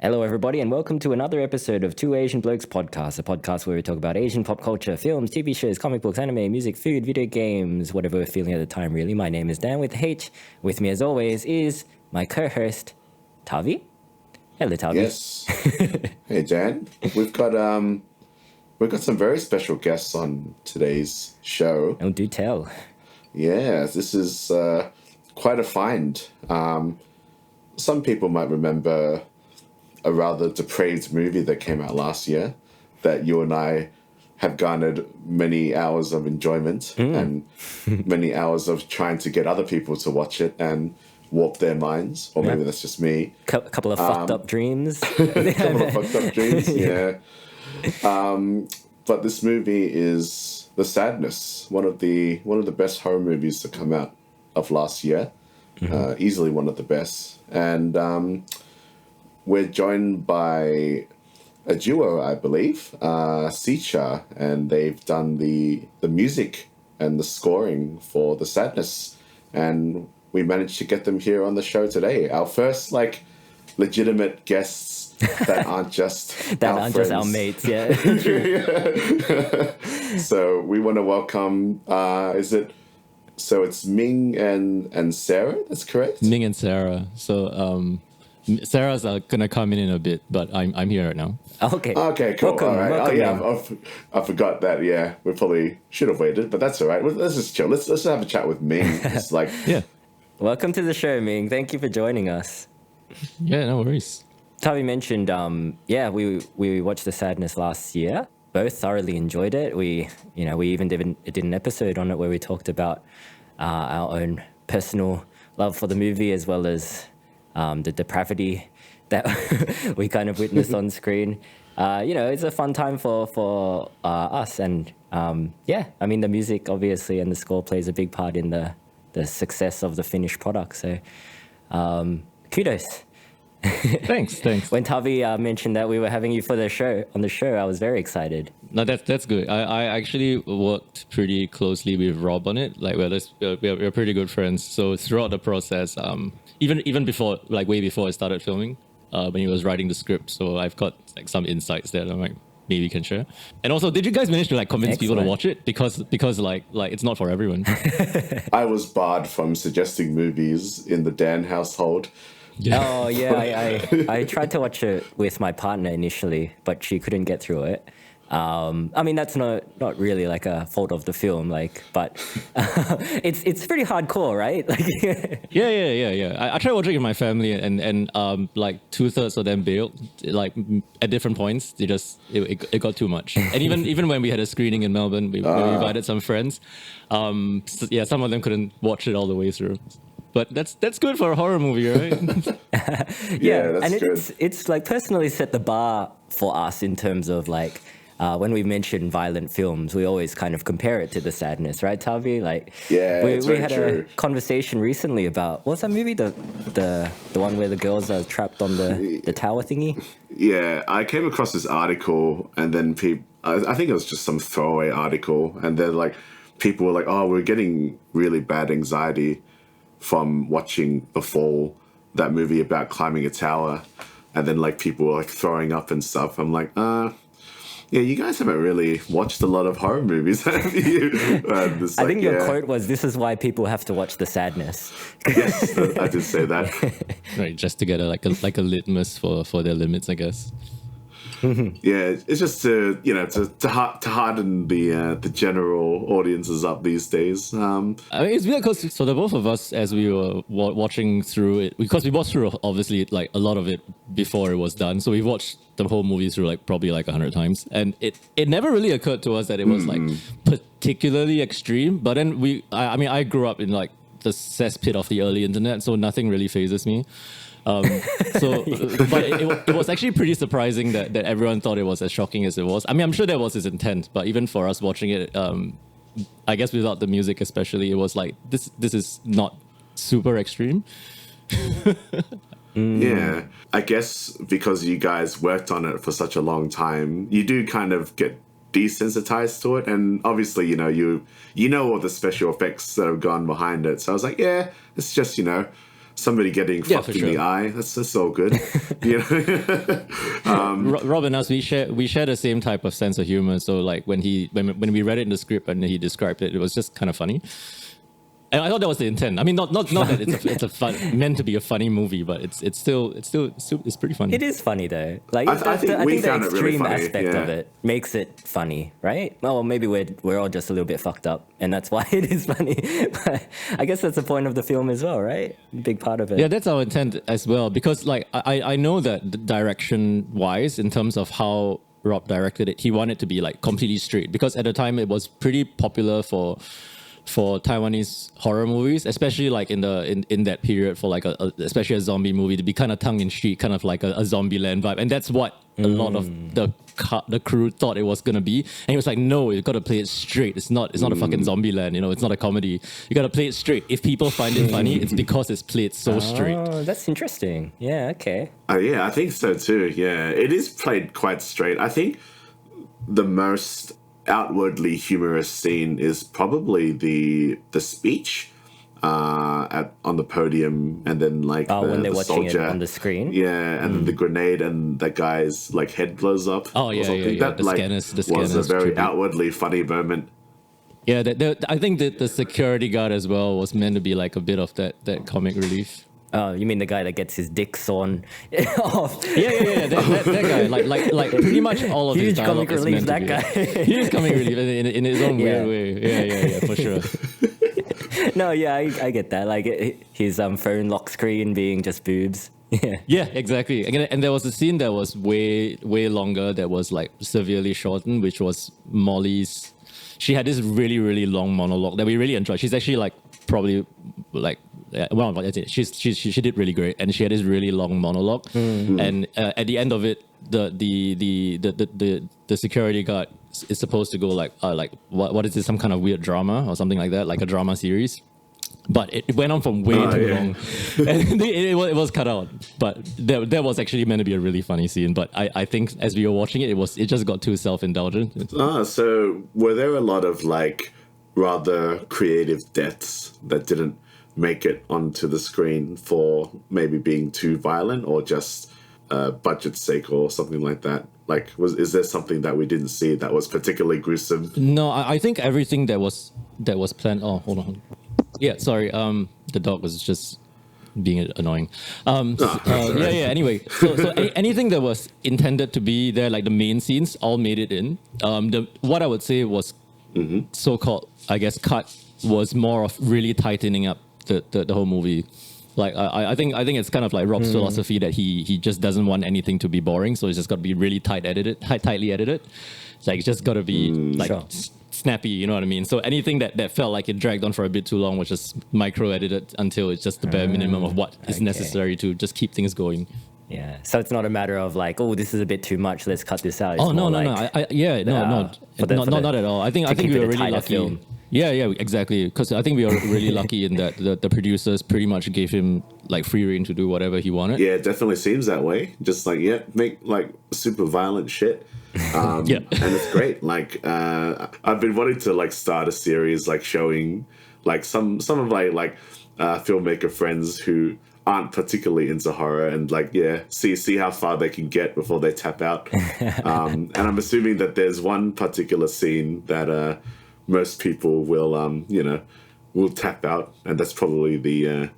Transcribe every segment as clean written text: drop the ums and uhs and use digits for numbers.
Hello, everybody, and welcome to another episode of Two Asian Blokes Podcast, a podcast where we talk about Asian pop culture, films, TV shows, comic books, anime, music, food, video games, whatever we're feeling at the time, really. My name is Dan with H. With me, as always, is my co-host, Tavi. Hello, Tavi. Yes. Hey, Dan. We've got some very special guests on today's show. Oh, do tell. Yeah, this is quite a find. Some people might remember a rather depraved movie that came out last year that you and I have garnered many hours of enjoyment and many hours of trying to get other people to watch it and warp their minds. Or maybe that's just me. A couple of fucked up dreams. Yeah. But this movie is The Sadness, one of the best horror movies to come out of last year. Easily one of the best. And we're joined by a duo, I believe, TZECHAR, and they've done the music and the scoring for The Sadness. And we managed to get them here on the show today. Our first, legitimate guests that aren't just just our mates, yeah. So we want to welcome, it's Ming and Sara, that's correct? Ming and Sara. So, Sarah's gonna come in a bit, but I'm here right now. Okay. Okay, cool. Welcome, all right. welcome. I forgot that. Yeah, we probably should have waited, but that's all right. Let's just chill. Let's have a chat with Ming. It's Yeah. Welcome to the show, Ming. Thank you for joining us. Yeah, no worries. Tavi mentioned, we watched The Sadness last year. Both thoroughly enjoyed it. We even did an episode on it where we talked about our own personal love for the movie as well as the depravity that we kind of witnessed on screen. It's a fun time for us. And the music obviously and the score plays a big part in the success of the finished product. So kudos. Thanks. When Tavi mentioned that we were having you on the show, I was very excited. No, that's good. I actually worked pretty closely with Rob on it. We're pretty good friends. So throughout the process, even before, way before I started filming, when he was writing the script, so I've got some insights there that maybe can share. And also, did you guys manage to convince people to watch it? Because it's not for everyone. I was barred from suggesting movies in the Dan household. Yeah. Oh yeah, I tried to watch it with my partner initially, but she couldn't get through it. That's not really a fault of the film, but it's pretty hardcore, right? Yeah. I tried watching it with my family, and 2/3 of them bailed, at different points. It got too much. And even when we had a screening in Melbourne, we invited some friends. Some of them couldn't watch it all the way through. But that's good for a horror movie, right? That's good. It's personally set the bar for us in terms of when we mention violent films, we always kind of compare it to The Sadness, right, Tavi? We had a conversation recently about what's that movie, the one where the girls are trapped on the tower thingy. Yeah, I came across this article, and then I think it was just some throwaway article, and then people were like, "Oh, we're getting really bad anxiety from watching The Fall, that movie about climbing a tower," and then people were throwing up and stuff. I'm like, you guys haven't really watched a lot of horror movies, have you? I think your quote was, "This is why people have to watch The Sadness." Yes, I did say that. Right, just to get a litmus for their limits, I guess. Yeah, it's just to harden the general audiences up these days. It's weird because the both of us, as we were watching through it, because we watched through obviously a lot of it before it was done, so we watched the whole movie through probably 100 times, and it never really occurred to us that it was particularly extreme. But then I grew up in the cesspit of the early internet, so nothing really phases me. But it was actually pretty surprising that everyone thought it was as shocking as it was. I'm sure that was his intent, but even for us watching it, I guess without the music especially, it was this is not super extreme. Yeah, I guess because you guys worked on it for such a long time, you do kind of get desensitized to it, and obviously you know all the special effects that have gone behind it. So I was like, yeah, it's just somebody getting Yeah, fucked for in the sure. eye. That's all good. You know? Rob and us, we share the same type of sense of humor. So like when we read it in the script and he described it, it was just kind of funny. And I thought that was the intent. I mean, not that it's a fun, meant to be a funny movie, but it's still pretty funny. It is funny though. Like I think we the found it really extreme funny, aspect of yeah. it makes it funny, right? Well, maybe we're all just a little bit fucked up, and that's why it is funny. But I guess that's the point of the film as well, right? Big part of it. Yeah, that's our intent as well. Because like I know that direction wise, in terms of how Rob directed it, he wanted to be like completely straight. Because at the time it was pretty popular for Taiwanese horror movies, especially like in that period, for like especially a zombie movie, to be kind of tongue in cheek, kind of like a zombie land vibe, and that's what a lot of the crew thought it was gonna be. And he was like, no, you gotta play it straight. It's not a fucking zombie land, you know. It's not a comedy. You gotta play it straight. If people find it funny, it's because it's played so straight. Oh, that's interesting. Yeah. Okay. Yeah, I think so too. Yeah, it is played quite straight. I think the most outwardly humorous scene is probably the speech on the podium, and then like when they're the watching soldier it on the screen. Yeah, and then the grenade and that guy's like head blows up. Oh, or yeah, something. yeah. That The like scanners was a very tribute. outwardly funny moment. Yeah, I think that the security guard as well was meant to be like a bit of that comic relief. Oh, you mean the guy that gets his dick sawn off? Yeah. That guy, like pretty much all of his Huge dialogue comic is relief, meant to that be. guy. Huge comic relief in his own Yeah. weird way. Yeah, for sure. No, yeah, I get that. Like his phone lock screen being just boobs. Yeah. Yeah, exactly. And there was a scene that was way longer, that was like severely shortened, which was Molly's. She had this really, really long monologue that we really enjoyed. She's actually like probably like, well, she did really great, and she had this really long monologue. And at the end of it, the security guard is supposed to go like what is this, some kind of weird drama or something like that, like a drama series. But it went on for way too long, and it was cut out. But that was actually meant to be a really funny scene. But I think as we were watching it, it just got too self-indulgent. So were there a lot of like rather creative deaths that didn't make it onto the screen for maybe being too violent, or just budget's sake or something like that? Like, is there something that we didn't see that was particularly gruesome? No, I think everything that was planned. Oh, hold on. Yeah, sorry. The dog was just being annoying. Yeah. Anyway, so anything that was intended to be there, like the main scenes, all made it in. What I would say was so-called, I guess, cut was more of really tightening up the whole movie. Like I think it's kind of like Rob's philosophy that he just doesn't want anything to be boring, so it's just got to be really tightly edited. Like it's just got to be like snappy, you know what I mean? So anything that felt like it dragged on for a bit too long was just micro edited until it's just the bare minimum of what is necessary to just keep things going. Yeah. So it's not a matter of like, oh, this is a bit too much, let's cut this out. It's Oh no, more no, like, not at all. I think keep we it were a really tighter lucky. film. Yeah, exactly. Because I think we were really lucky in that the producers pretty much gave him like free rein to do whatever he wanted. Yeah, it definitely seems that way. Just like, make like super violent shit. And it's great. Like, I've been wanting to like start a series like showing like some of my like filmmaker friends who aren't particularly into horror, and like see how far they can get before they tap out. And I'm assuming that there's one particular scene that most people will tap out, and that's probably the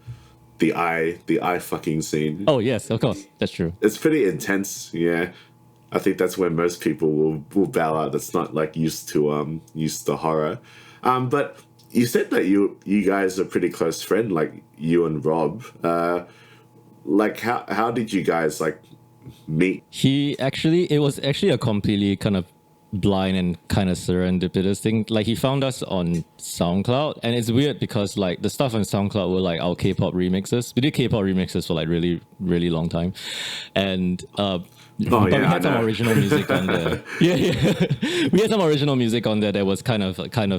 eye fucking scene. Oh yes, of course, that's true. It's pretty intense. Yeah, I think that's where most people will bow out. That's not like used to horror. But you said that you guys are pretty close friend, like you and Rob. Like how did you guys like meet? It was actually a completely kind of blind and kind of serendipitous thing. Like he found us on SoundCloud, and it's weird because like the stuff on SoundCloud were like our K-pop remixes. We did K-pop remixes for like really, really long time, and we had some original music on there. We had some original music on there that was kind of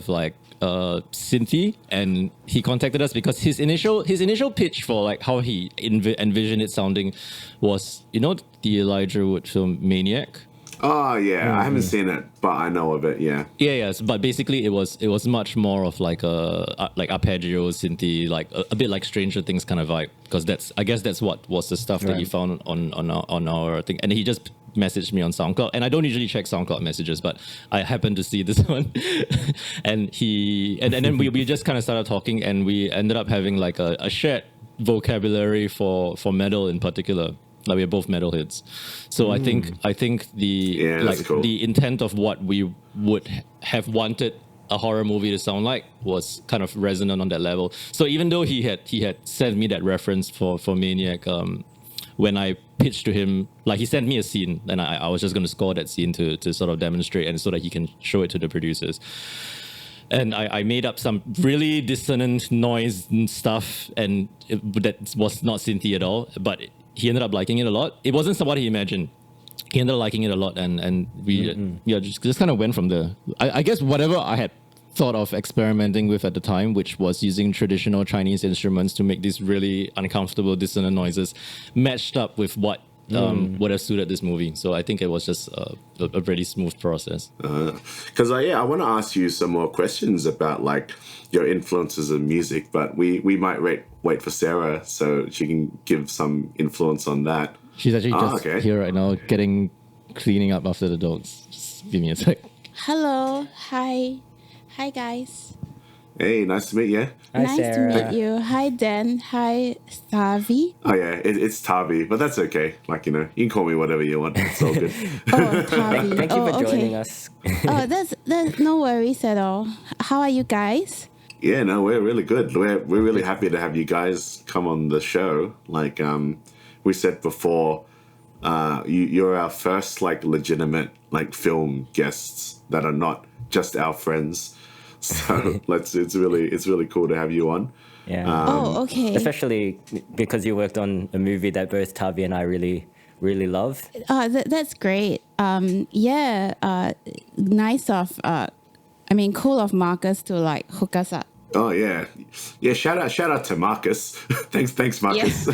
like synthy, and he contacted us because his initial pitch for like how he envisioned it sounding was, you know, the Elijah Wood film Maniac. Oh yeah, I haven't seen it, but I know of it. Yeah. Yes, but basically it was much more of like a like arpeggio, synthy, like a bit like Stranger Things kind of vibe, because I guess that's what was the stuff that he found on our thing, and he just messaged me on SoundCloud, and I don't usually check SoundCloud messages, but I happened to see this one, and then we just kind of started talking, and we ended up having like a shared vocabulary for metal in particular. Like we're both metalheads, so I think the intent of what we would have wanted a horror movie to sound like was kind of resonant on that level. So even though he had sent me that reference for Maniac, when I pitched to him, like he sent me a scene, and I was just going to score that scene to sort of demonstrate, and so that he can show it to the producers. And I made up some really dissonant noise and stuff, and that was not synthy at all, but he ended up liking it a lot. It wasn't what he imagined. He ended up liking it a lot, and we just kind of went from there. I guess whatever I had thought of experimenting with at the time, which was using traditional Chinese instruments to make these really uncomfortable dissonant noises, matched up with what would have suited this movie. So I think it was just a pretty smooth process. Because I want to ask you some more questions about like your influences in music, but we might wait for Sarah so she can give some influence on that. She's actually here right now, cleaning up after the dogs. Just give me a sec. Hello, hi guys. Hey, nice to meet you. Hi, Nice Sarah. to meet you. Hi Dan. Hi Savi. Oh yeah, it's Tavi, but that's okay. Like, you can call me whatever you want. It's all good. Oh, Tavi. Thank you for joining okay. us. Oh, that's no worries at all. How are you guys? Yeah, no, we're really good. We're really happy to have you guys come on the show. Like we said before, you're our first like legitimate like film guests that are not just our friends. So it's really cool to have you on. Yeah. Okay. Especially because you worked on a movie that both Tavi and I really, really love. That's great. Nice of cool of Marcus to like hook us up. Oh yeah. Shout out to Marcus. thanks Marcus.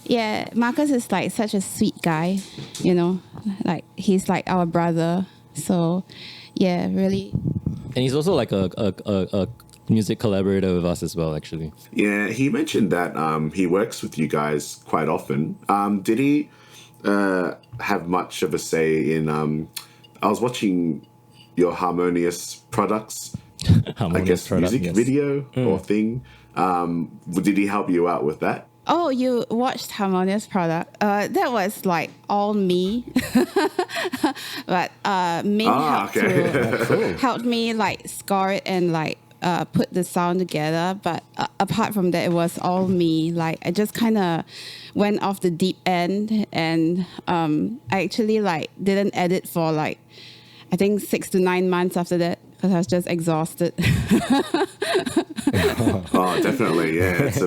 Yeah, Marcus is like such a sweet guy, like he's like our brother. So yeah, really. And he's also like a music collaborator with us as well, actually. Yeah, he mentioned that he works with you guys quite often. Did he have much of a say in... I was watching your Harmonious Products, music video or thing. Did he help you out with that? Oh, you watched Harmonious Product? That was like all me. But Ming helped me like score it and like put the sound together. But apart from that, it was all me. Like I just kind of went off the deep end, and I actually like didn't edit for like I think 6 to 9 months after that, because I was just exhausted. Oh, definitely, yeah. It's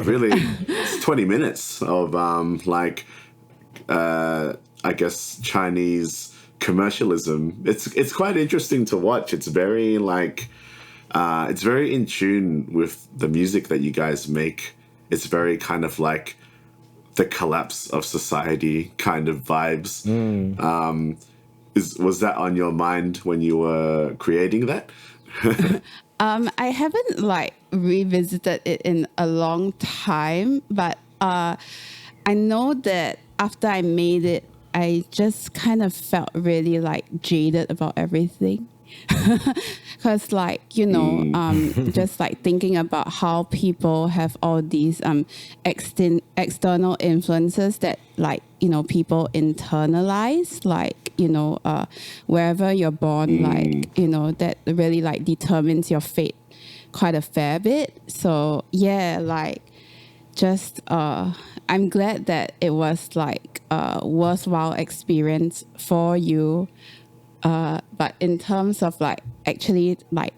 20 minutes of I guess Chinese commercialism. It's quite interesting to watch. It's very it's very in tune with the music that you guys make. It's very kind of like the collapse of society kind of vibes. Was that on your mind when you were creating that? I haven't like revisited it in a long time, but I know that after I made it, I just kind of felt really like jaded about everything. Because like, just like thinking about how people have all these external influences that like, people internalize, like, wherever you're born, like, that really like determines your fate quite a fair bit. So yeah, like just I'm glad that it was like a worthwhile experience for you. But in terms of like actually like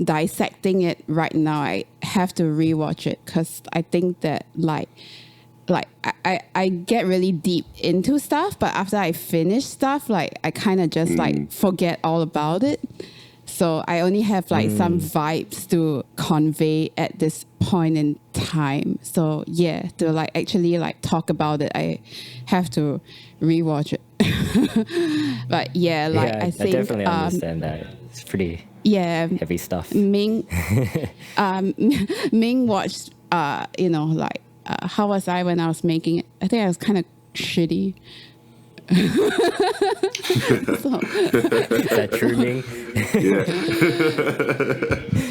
dissecting it right now, I have to rewatch it, because I think that like I get really deep into stuff, but after I finish stuff, like I kind of just like forget all about it. So I only have like some vibes to convey at this point in time. So yeah, to like actually like talk about it, I have to rewatch it. But yeah, like yeah, I think definitely understand that. It's pretty yeah, heavy stuff. Ming Ming watched like how was I when I was making it? I think I was kind of shitty. So, Is that true, Ming?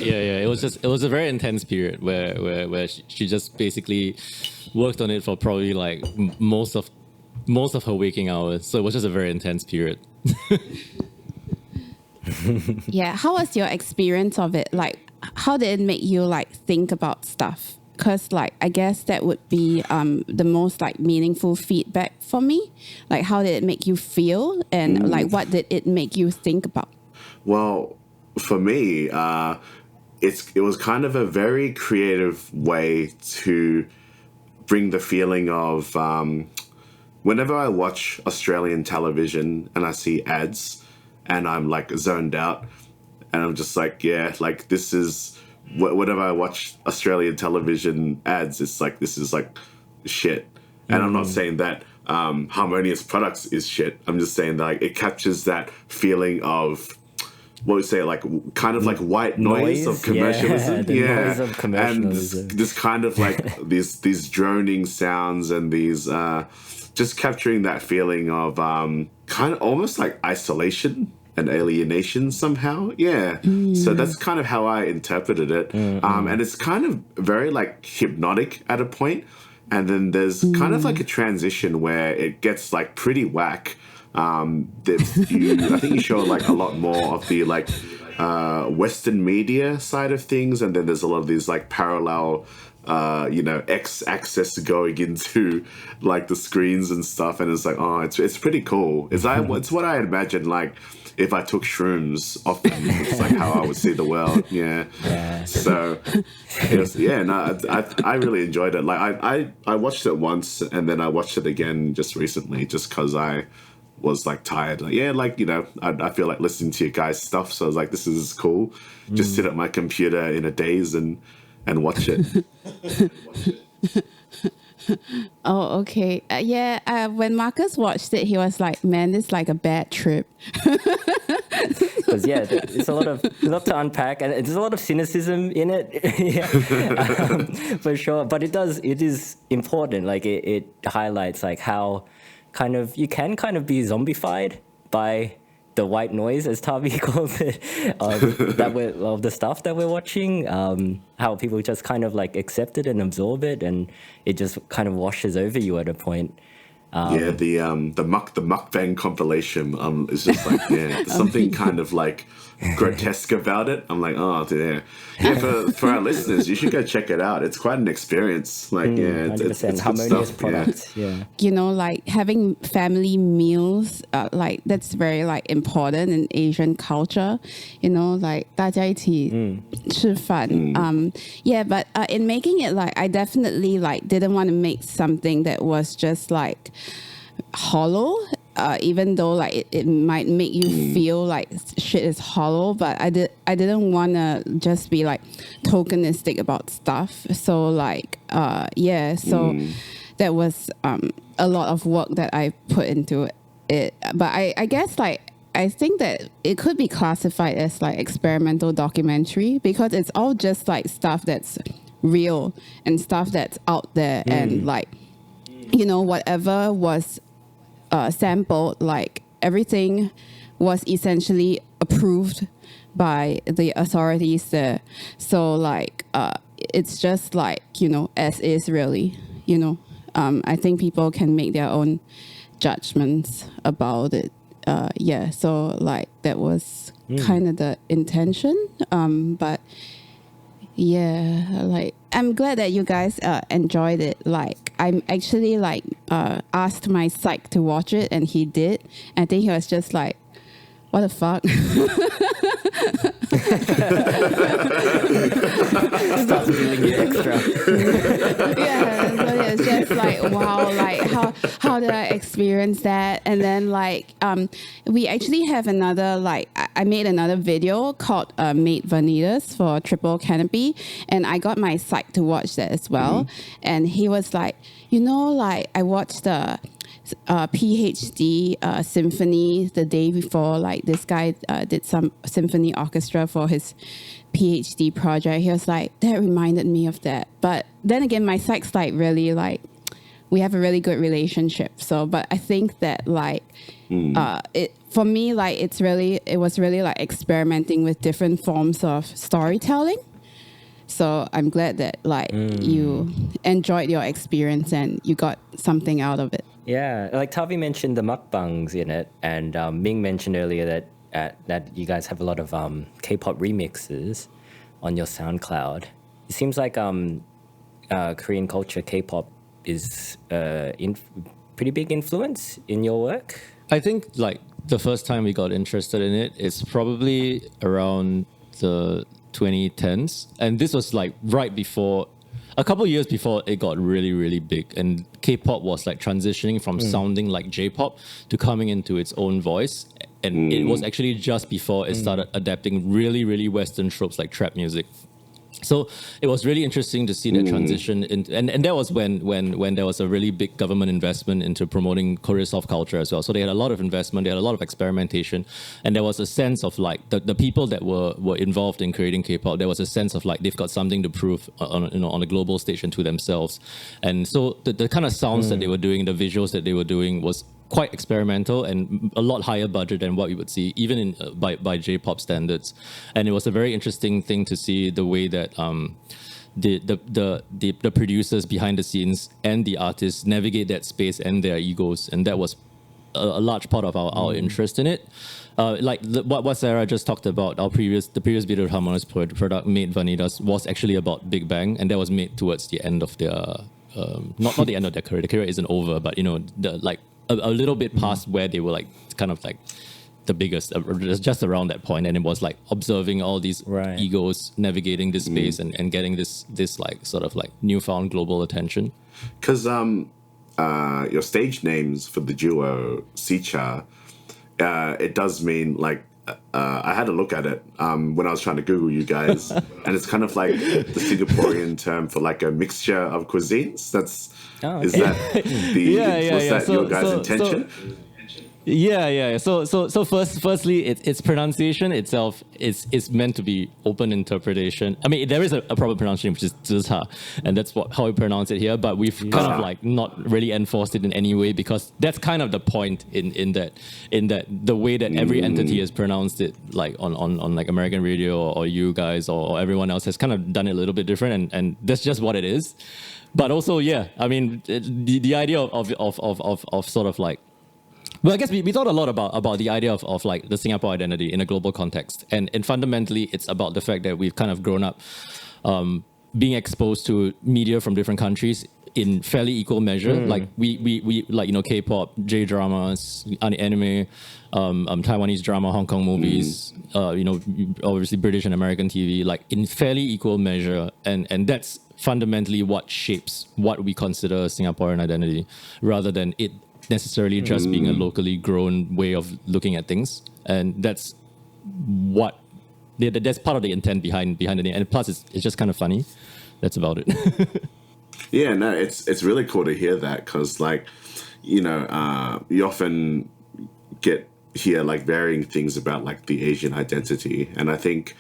Yeah. It was a very intense period where she just basically worked on it for probably like most of her waking hours. So it was just a very intense period. yeah, how was your experience of it? Like, how did it make you like think about stuff? Because like I guess that would be the most like meaningful feedback for me. Like, how did it make you feel, and like what did it make you think about? Well, for me, it was kind of a very creative way to bring the feeling of whenever I watch Australian television and I see ads and I'm like zoned out and I'm just like, yeah, like this is whenever I watch Australian television ads, it's like, this is like shit. And I'm not saying that Harmonious Products is shit. I'm just saying that like, it captures that feeling of, what would you say, like kind of like white noise of commercialism. Yeah, noise of commercialism. And this kind of like these droning sounds and these just capturing that feeling of kind of almost like isolation and alienation somehow. Yeah. So that's kind of how I interpreted it. And it's kind of very like hypnotic at a point. And then there's kind of like a transition where it gets like pretty whack. I think you show like a lot more of the like Western media side of things, and then there's a lot of these like parallel X-axis going into like the screens and stuff, and it's like, oh, it's pretty cool. It's what I imagine like if I took shrooms often. It's like how I would see the world. Yeah. So I really enjoyed it. Like I watched it once and then I watched it again just recently, just because I was like tired. Like, I feel like listening to you guys' stuff. So I was like, this is cool. Just sit at my computer in a daze and watch it. Oh, okay. When Marcus watched it, he was like, man, it's like a bad trip. Because it's a lot to unpack, and there's a lot of cynicism in it. For sure. But it is important. Like it highlights like how kind of you can kind of be zombified by the white noise, as Tavi calls it, of the stuff that we're watching. How people just kind of like accept it and absorb it, and it just kind of washes over you at a point. The mukbang compilation is just like, there's something kind of like grotesque about it. I'm like, oh yeah. For our listeners, you should go check it out. It's quite an experience. Like, it's Harmonious good Products. Yeah. Like having family meals, like that's very like important in Asian culture. Like 大家一起吃饭. But in making it, like I definitely like didn't want to make something that was just like hollow, even though like it might make you feel like shit is hollow, but I didn't want to just be like tokenistic about stuff. So like that was a lot of work that I put into it. But I guess like I think that it could be classified as like experimental documentary, because it's all just like stuff that's real and stuff that's out there, and like whatever was sampled, like everything was essentially approved by the authorities there. So like it's just like as is, really. I think people can make their own judgments about it. So like that was kind of the intention, but like I'm glad that you guys enjoyed it. Like I'm actually like asked my psych to watch it, and he did. I think he was just like, what the fuck? Starts feeling you extra. So it's just like, wow, like how did I experience that? And then like we actually have another, like I made another video called Made Vanitas for Triple Canopy, and I got my psych to watch that as well. And he was like, like I watched PhD symphony the day before. Like this guy did some symphony orchestra for his PhD project. He was like, that reminded me of that. But then again, my psych's like really like, we have a really good relationship. So, but I think that like, it for me, like it was really like experimenting with different forms of storytelling. So I'm glad that like you enjoyed your experience and you got something out of it. Yeah, like Tavi mentioned the mukbangs in it, and Ming mentioned earlier that you guys have a lot of K-pop remixes on your SoundCloud. It seems like Korean culture, K-pop is pretty big influence in your work. I think like the first time we got interested in it is probably around the 2010s, and this was like right before, a couple of years before it got really, really big, and K-pop was like transitioning from sounding like J-pop to coming into its own voice, and it was actually just before it started adapting really, really Western tropes like trap music. So it was really interesting to see that transition, and that was when there was a really big government investment into promoting Korea's soft culture as well. So they had a lot of investment, they had a lot of experimentation, and there was a sense of like the people that were involved in creating K-pop. There was a sense of like they've got something to prove on a global stage and to themselves. And so the kind of sounds that they were doing, the visuals that they were doing was quite experimental and a lot higher budget than what we would see even in by J-pop standards. And it was a very interesting thing to see the way that the producers behind the scenes and the artists navigate that space and their egos, and that was a large part of our interest in it. What Sarah just talked about, the previous video of Harmonious Product, Made Vanitas, was actually about Big Bang, and that was made towards the end of their not the end of their career. The career isn't over, but a little bit past where they were like kind of like the biggest, just around that point, and it was like observing all these egos navigating this space and getting this like sort of like newfound global attention. Because your stage names for the duo TZECHAR, it does mean like I had a look at it when I was trying to Google you guys, and it's kind of like the Singaporean term for like a mixture of cuisines. Is that your guys' intention? So firstly, its pronunciation itself is meant to be open interpretation. I mean, there is a proper pronunciation, which is TZECHAR, and that's how we pronounce it here. But we've kind of like not really enforced it in any way, because that's kind of the point in that the way that every entity has pronounced it, like on like American radio or you guys or everyone else has kind of done it a little bit different, and that's just what it is. But also, I mean, the idea of sort of like, well, I guess we thought a lot about the idea of like the Singapore identity in a global context, and fundamentally it's about the fact that we've kind of grown up being exposed to media from different countries in fairly equal measure. Like we like, K-pop, J-dramas, anime, Taiwanese drama, Hong Kong movies, obviously British and American TV, like in fairly equal measure, and that's fundamentally what shapes what we consider a Singaporean identity, rather than it necessarily just being a locally grown way of looking at things. And that's part of the intent behind the name. And plus, it's just kind of funny. That's about it. Yeah, no, it's really cool to hear that, because like, you often hear like varying things about like the Asian identity, and I think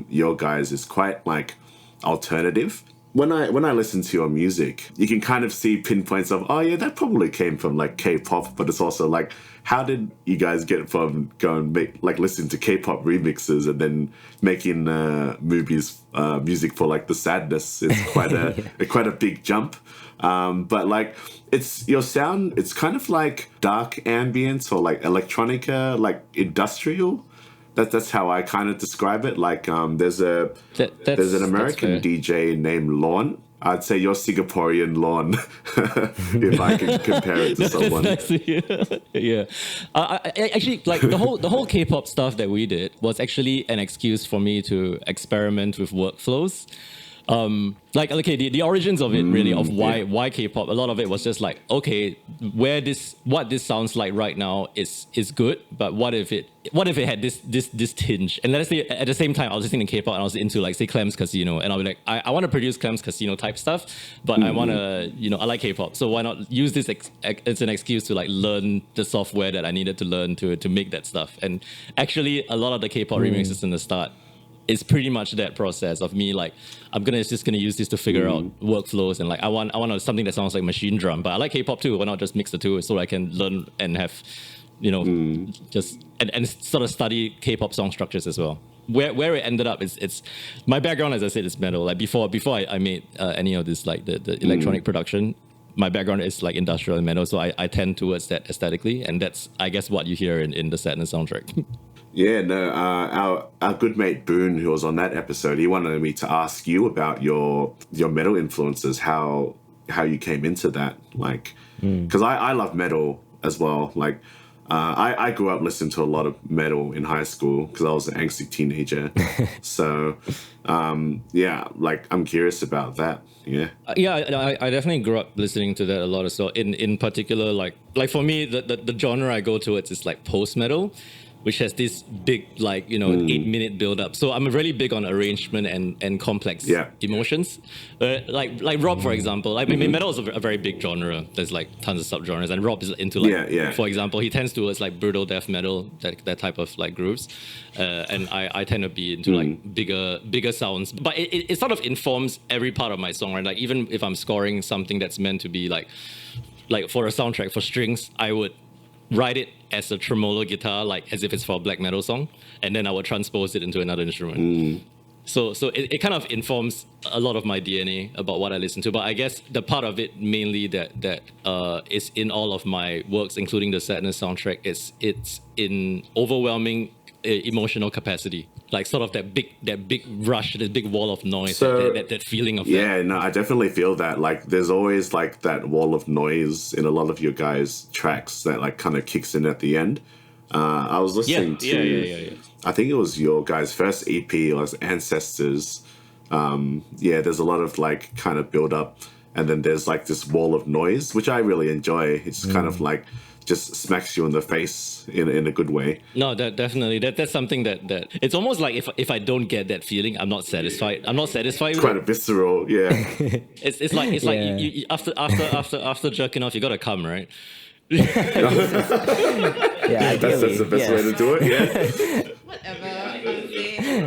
your guys is quite like alternative. When I listen to your music, you can kind of see pinpoints of, oh yeah, that probably came from like K-pop, but it's also like, how did you guys get from going listen to K-pop remixes and then making music for like the Sadness? It's quite a big jump. But like, it's your sound, it's kind of like dark ambience or like electronica, like industrial. That's how I kind of describe it. Like, there's an American DJ named Lorne. I'd say you're Singaporean Lorne, if I can compare it to someone. Yeah. I actually, like the whole K-pop stuff that we did was actually an excuse for me to experiment with workflows. Like, okay, the origins of it really, of why K-pop, a lot of it was just like, okay, what this sounds like right now is good, but what if it had this tinge? And let's say at the same time I was listening to K-pop and I was into like say Clem's Casino, and I'll be like, I want to produce Clem's Casino type stuff, but I want to, I like K-pop, so why not use this as an excuse to like learn the software that I needed to learn to make that stuff. And actually a lot of the K-pop remixes in the start, it's pretty much that process of me like, I'm just gonna use this to figure out workflows, and like I want something that sounds like machine drum, but I like K-pop too. Why not just mix the two so I can learn and have, just and sort of study K-pop song structures as well. Where it ended up is, it's my background, as I said, is metal. Like before I made any of this like the electronic production, my background is like industrial and metal, so I tend towards that aesthetically, and that's I guess what you hear in the Sadness soundtrack. Yeah, no, our good mate Boone, who was on that episode, he wanted me to ask you about your metal influences, how you came into that, like, because I love metal as well. Like, I grew up listening to a lot of metal in high school because I was an angsty teenager. So, yeah, like I'm curious about that. Yeah. I definitely grew up listening to that a lot as well. In particular, like for me, the genre I go towards is like post metal, which has this big, like, 8-minute build up. So I'm really big on arrangement and complex emotions. Like Rob, for example, I mean, metal is a very big genre. There's like tons of subgenres, and Rob is into like, for example, he tends towards like brutal death metal, that type of like grooves. And I tend to be into like bigger sounds, but it sort of informs every part of my song, right? Like even if I'm scoring something that's meant to be like for a soundtrack for strings, I would write it as a tremolo guitar, like as if it's for a black metal song, and then I would transpose it into another instrument. So it kind of informs a lot of my DNA about what I listen to. But I guess the part of it mainly that is in all of my works, including the Sadness soundtrack, it's in overwhelming emotional capacity, like sort of that big rush, this big wall of noise, so, that feeling of that. No, I definitely feel that. Like there's always like that wall of noise in a lot of your guys' tracks that like kind of kicks in at the end. I was listening to I think it was your guys' first EP, was Ancestors. There's a lot of like kind of build up, and then there's like this wall of noise, which I really enjoy. It's kind of like just smacks you in the face in a good way. No, definitely. That's something that it's almost like if I don't get that feeling, I'm not satisfied. It's kind of visceral, yeah. it's like you, after jerking off, you gotta come, right? Ideally, that's the best way to do it. Yeah. Whatever.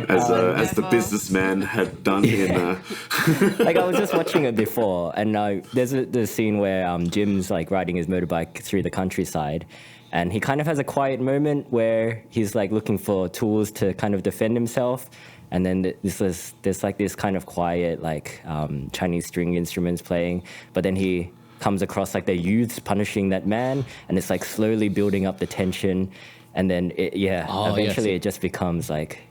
As the businessman had done in. Like I was just watching it before, and there's the scene where Jim's like riding his motorbike through the countryside, and he kind of has a quiet moment where he's like looking for tools to kind of defend himself, and then there's like this kind of quiet like Chinese string instruments playing, but then he comes across like the youths punishing that man, and it's like slowly building up the tension, and then eventually it just becomes like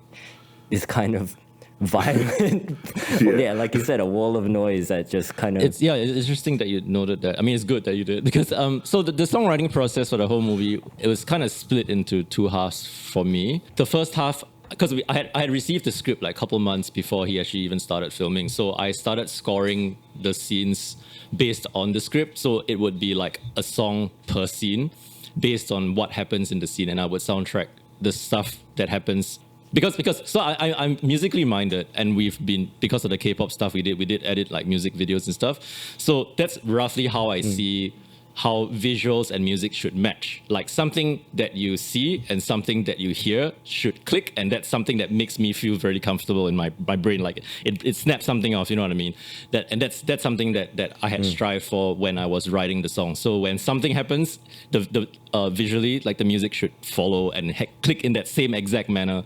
this kind of violent, like you said, a wall of noise that just kind of. It's interesting that you noted that. I mean, it's good that you did, because so the songwriting process for the whole movie, it was kind of split into two halves for me. The first half, because I had received the script like a couple months before he actually even started filming, so I started scoring the scenes based on the script. So it would be like a song per scene based on what happens in the scene, and I would soundtrack the stuff that happens. Because so I'm musically minded, and because of the K-pop stuff we did edit like music videos and stuff. So that's roughly how I see how visuals and music should match. Like something that you see and something that you hear should click, and that's something that makes me feel very comfortable in my brain. Like it snaps something off, you know what I mean? That's something that I had strived for when I was writing the song. So when something happens, the visually, like the music should follow and click in that same exact manner.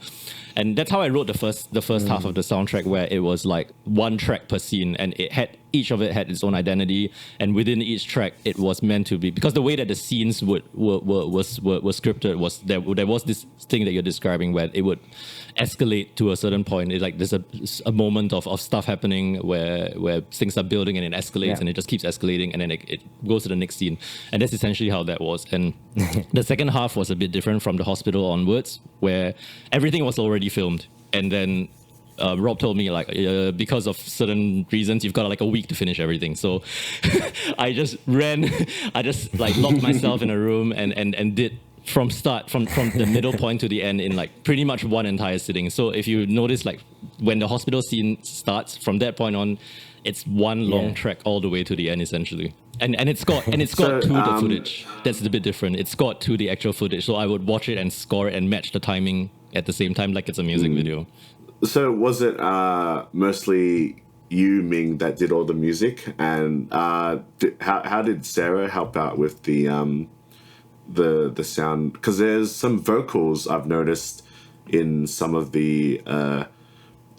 And that's how I wrote the first half of the soundtrack, where it was like one track per scene, and each of it had its own identity, and within each track it was meant to be, because the way that the scenes were scripted was there was this thing that you're describing where it would escalate to a certain point. It's like there's a moment of stuff happening where things are building and it escalates, and it just keeps escalating, and then it goes to the next scene, and that's essentially how that was. And the second half was a bit different from the hospital onwards, where everything was already filmed, and then Rob told me like because of certain reasons you've got like a week to finish everything. So I just like locked myself in a room and did from the middle point to the end in like pretty much one entire sitting. So if you notice, like when the hospital scene starts, from that point on, it's one long track all the way to the end essentially. And it's got to the footage. That's a bit different. It's got to the actual footage. So I would watch it and score it and match the timing at the same time like it's a music video. So was it mostly you, Ming, that did all the music? And how did Sara help out with the sound? Because there's some vocals I've noticed in some of the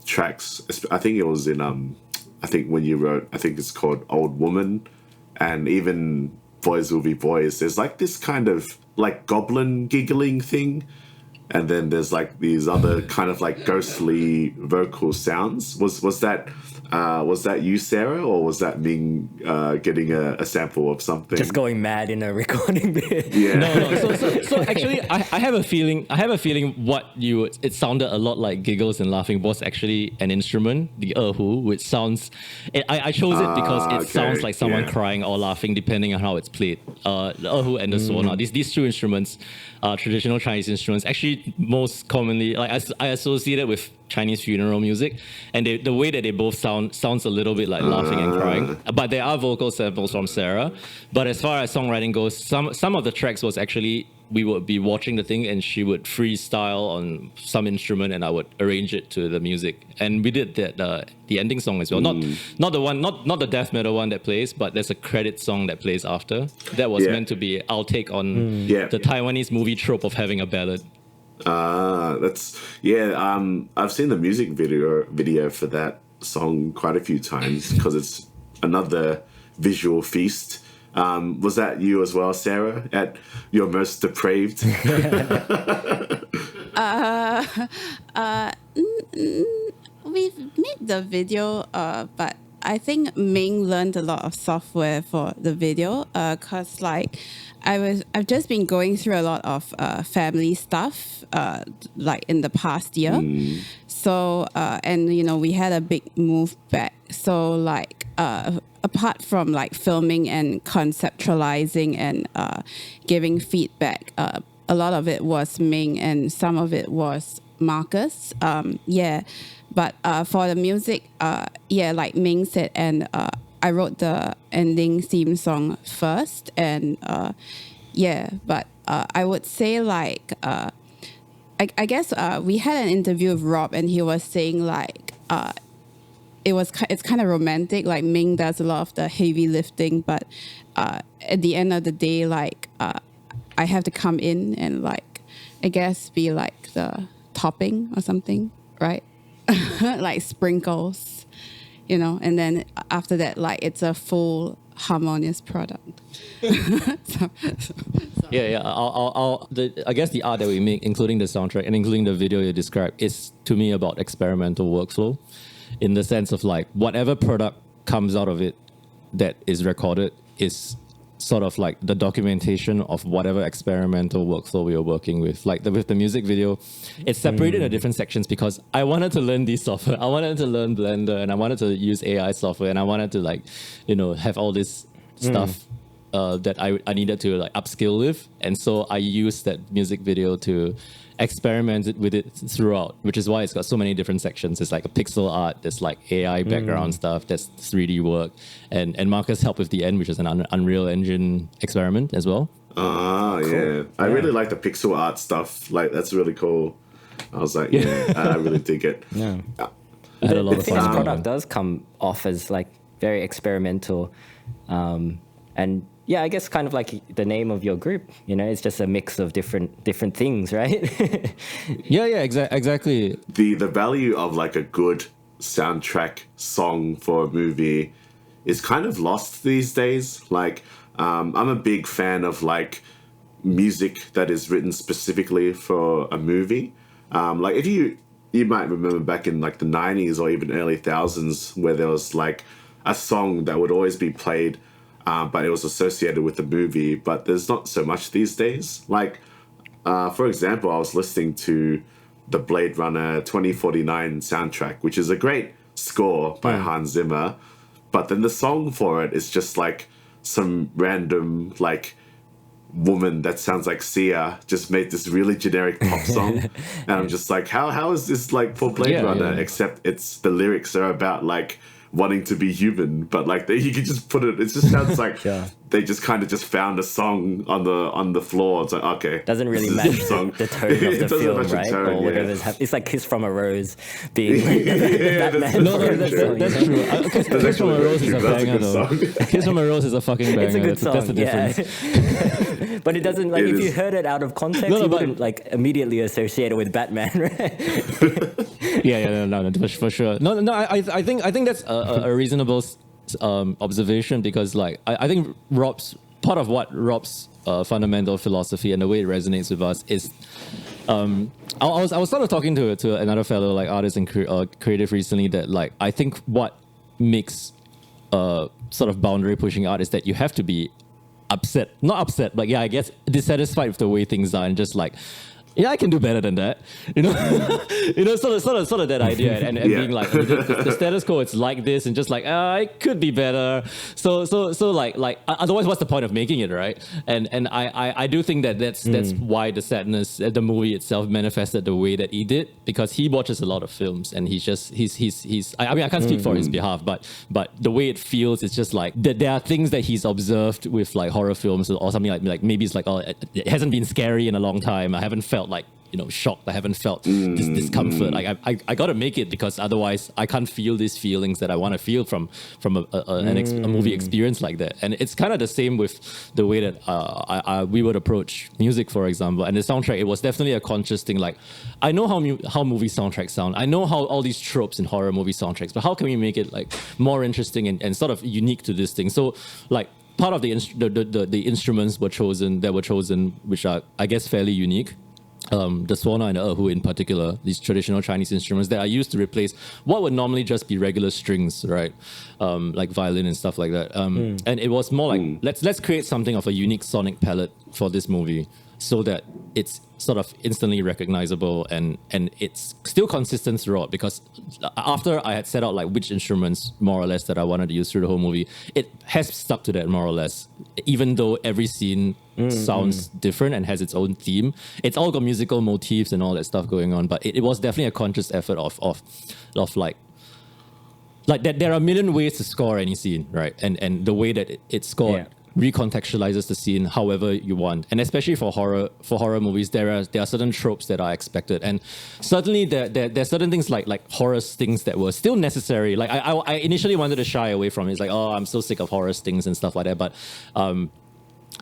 tracks. I think it was in I think when you wrote, I think it's called Old Woman, and even Boys Will Be Boys, there's like this kind of like goblin giggling thing, and then there's like these other kind of like ghostly vocal sounds. Was that you, Sara, or was that Ming getting a sample of something? Just going mad in a recording bit. Yeah. No. So actually, I have a feeling. It sounded a lot like giggles and laughing was actually an instrument, the erhu, which sounds. I chose it because it sounds like someone crying or laughing, depending on how it's played. The erhu and the sona. These two instruments, traditional Chinese instruments, actually most commonly like I associate it with Chinese funeral music, and the way that they both sounds a little bit like laughing and crying. But there are vocal samples from Sara. But as far as songwriting goes, some of the tracks was actually we would be watching the thing and she would freestyle on some instrument and I would arrange it to the music. And we did that the ending song as well. Not the death metal one that plays, but there's a credit song that plays after. That was meant to be our take on the Taiwanese movie trope of having a ballad. I've seen the music video for that song quite a few times because it's another visual feast. Was that you as well, Sara, at your most depraved? We've made the video, but I think Ming learned a lot of software for the video because like I've just been going through a lot of family stuff like in the past year. So and we had a big move back. So like apart from like filming and conceptualizing and giving feedback, a lot of it was Ming and some of it was Marcus. But for the music, like Ming said, and I wrote the ending theme song first, and but I would say like I guess we had an interview with Rob, and he was saying like it's kind of romantic. Like Ming does a lot of the heavy lifting, but at the end of the day, like I have to come in and like I guess be like the topping or something, right? Like sprinkles, and then after that, like it's a full harmonious product. I guess the art that we make, including the soundtrack and including the video you described, is to me about experimental workflow, in the sense of like whatever product comes out of it that is recorded is sort of like the documentation of whatever experimental workflow we were working with. Like with the music video, it's separated into different sections because I wanted to learn these software. I wanted to learn Blender and I wanted to use AI software and I wanted to like, have all this stuff that I needed to like upskill with. And so I used that music video to experiment with it throughout, which is why it's got so many different sections. It's like a pixel art, there's like AI background stuff, there's 3D work, and Marcus helped with the end, which is an Unreal Engine experiment as well. Cool. I really like the pixel art stuff. Like that's really cool. I was like, I really dig it. Yeah. I had a lot the of finished fun. product does come off as like very experimental, and yeah, I guess kind of like the name of your group, it's just a mix of different things, right? Exactly. The value of like a good soundtrack song for a movie is kind of lost these days. Like, I'm a big fan of like music that is written specifically for a movie. Like if you might remember back in like the 90s or even early thousands where there was like a song that would always be played, but it was associated with the movie, but there's not so much these days. Like, for example, I was listening to the Blade Runner 2049 soundtrack, which is a great score by Hans Zimmer, but then the song for it is just like some random like woman that sounds like Sia just made this really generic pop song. And I'm just like, how is this like for Blade Runner, except it's the lyrics are about like wanting to be human, but like you could just put it just sounds like they just kind of just found a song on the floor. It's like, okay, doesn't really match the tone of the film, right? Or whatever's happening. It's like Kiss from a Rose being like Batman. That's true. Kiss from a Rose is a banger though. Kiss from a Rose is a fucking banger. It's a good song. That's the difference. But it doesn't, like, if you heard it out of context, you wouldn't like immediately associate it with Batman, right? No, for sure. No, I think that's a reasonable observation, because like I think part of what Rob's fundamental philosophy and the way it resonates with us is I was sort of talking to another fellow like artist and creative recently, that like I think what makes sort of boundary pushing art is that you have to be not upset, but I guess dissatisfied with the way things are, and just like, I can do better than that, sort of that idea, and being like, the status quo, it's like this, and just like, it could be better. So like otherwise, what's the point of making it, right? And I do think that's why the Sadness, the movie itself, manifested the way that he did, because he watches a lot of films, and he's I mean, I can't speak for his behalf, but the way it feels, it's just like there are things that he's observed with like horror films or something like maybe it's like, it hasn't been scary in a long time. I haven't felt like, shocked. I haven't felt this discomfort. Like I got to make it, because otherwise I can't feel these feelings that I want to feel from a movie experience like that. And it's kind of the same with the way that we would approach music, for example. And the soundtrack, it was definitely a conscious thing. Like, I know how movie soundtracks sound. I know how all these tropes in horror movie soundtracks, but how can we make it like more interesting and sort of unique to this thing? So like, part of the instruments were chosen, which are, I guess, fairly unique. The Swana and the Erhu in particular, these traditional Chinese instruments that are used to replace what would normally just be regular strings, right? Like violin and stuff like that. And it was more like, let's create something of a unique sonic palette for this movie, so that it's sort of instantly recognizable and it's still consistent throughout. Because after I had set out like which instruments more or less that I wanted to use through the whole movie, it has stuck to that more or less, even though every scene sounds different and has its own theme. It's all got musical motifs and all that stuff going on, but it was definitely a conscious effort of like that. There are a million ways to score any scene, right? And the way that it's scored recontextualizes the scene however you want. And especially for horror movies, there are certain tropes that are expected, and certainly there are certain things like horror stings that were still necessary. Like I initially wanted to shy away from it. It's like, I'm so sick of horror stings and stuff like that, but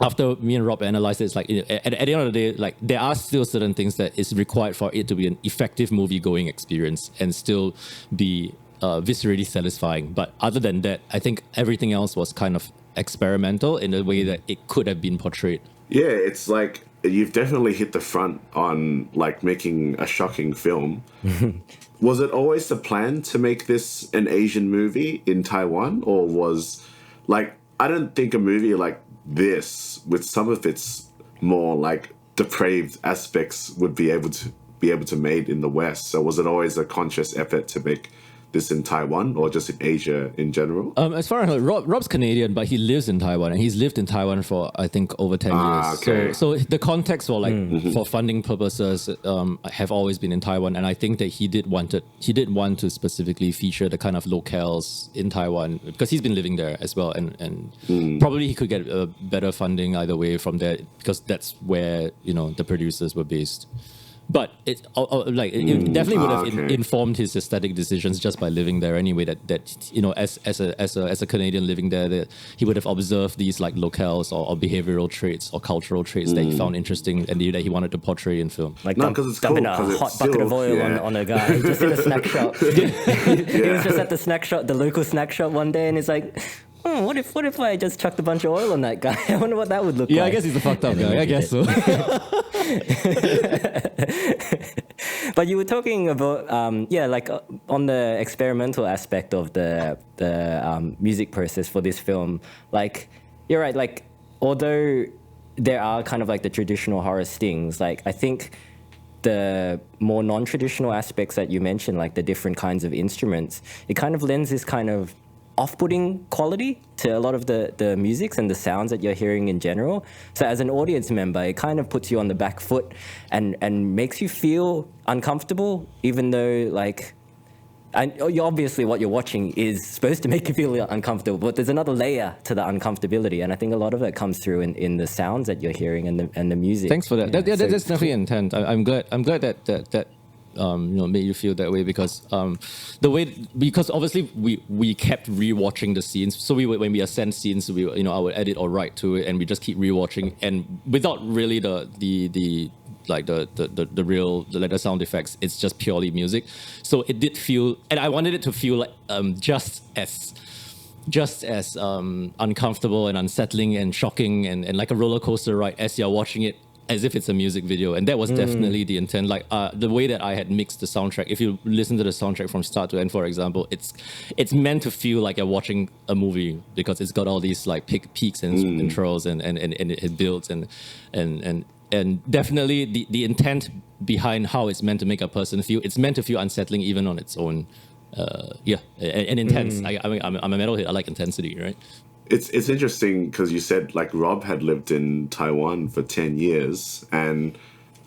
after me and Rob analyzed it, it's like, at the end of the day, like there are still certain things that is required for it to be an effective movie going experience and still be viscerally satisfying. But other than that, I think everything else was kind of experimental in the way that it could have been portrayed. Yeah, it's like you've definitely hit the front on like making a shocking film. Was it always the plan to make this an Asian movie in Taiwan, or was like, I don't think a movie like this with some of its more like depraved aspects would be able to made in the West? So was it always a conscious effort to make this in Taiwan, or just in Asia in general? As far as I know, Rob's Canadian, but he lives in Taiwan, and he's lived in Taiwan for I think over 10 years. Okay. So the context for like for funding purposes have always been in Taiwan, and I think that he did want to specifically feature the kind of locales in Taiwan, because he's been living there as well, and probably he could get better funding either way from there, because that's where the producers were based. But it definitely would have informed his aesthetic decisions just by living there anyway. That as a Canadian living there, that he would have observed these like locales or behavioral traits or cultural traits that he found interesting and that he wanted to portray in film. Like dumping a hot bucket of oil on a guy just in a snack shop. He was just at the local snack shop one day, and he's like, what if I just chucked a bunch of oil on that guy? I wonder what that would look like. Yeah, I guess he's a fucked up guy. I guess so. But you were talking about, on the experimental aspect of the music process for this film. Like, you're right. Like, although there are kind of like the traditional horror stings, like I think the more non-traditional aspects that you mentioned, like the different kinds of instruments, it kind of lends this kind of off-putting quality to a lot of the musics and the sounds that you're hearing in general. So as an audience member, it kind of puts you on the back foot and makes you feel uncomfortable, even though like, and obviously what you're watching is supposed to make you feel uncomfortable, but there's another layer to the uncomfortability. And I think a lot of it comes through in the sounds that you're hearing and the music. Thanks for that. Yeah, That's definitely intent. I'm glad that made you feel that way because because obviously we kept rewatching the scenes. So when we ascend scenes, I would edit or write to it, and we just keep rewatching, and without really the sound effects, it's just purely music. So it did feel, and I wanted it to feel like just as uncomfortable and unsettling and shocking and like a roller coaster ride as you're watching it, as if it's a music video. And that was definitely the intent. Like the way that I had mixed the soundtrack, if you listen to the soundtrack from start to end, for example, it's meant to feel like you're watching a movie because it's got all these like peaks and intros and it builds and definitely the intent behind how it's meant to make a person feel, it's meant to feel unsettling even on its own. And intense. I'm a metalhead. I like intensity, right? It's interesting because you said like Rob had lived in Taiwan for 10 years and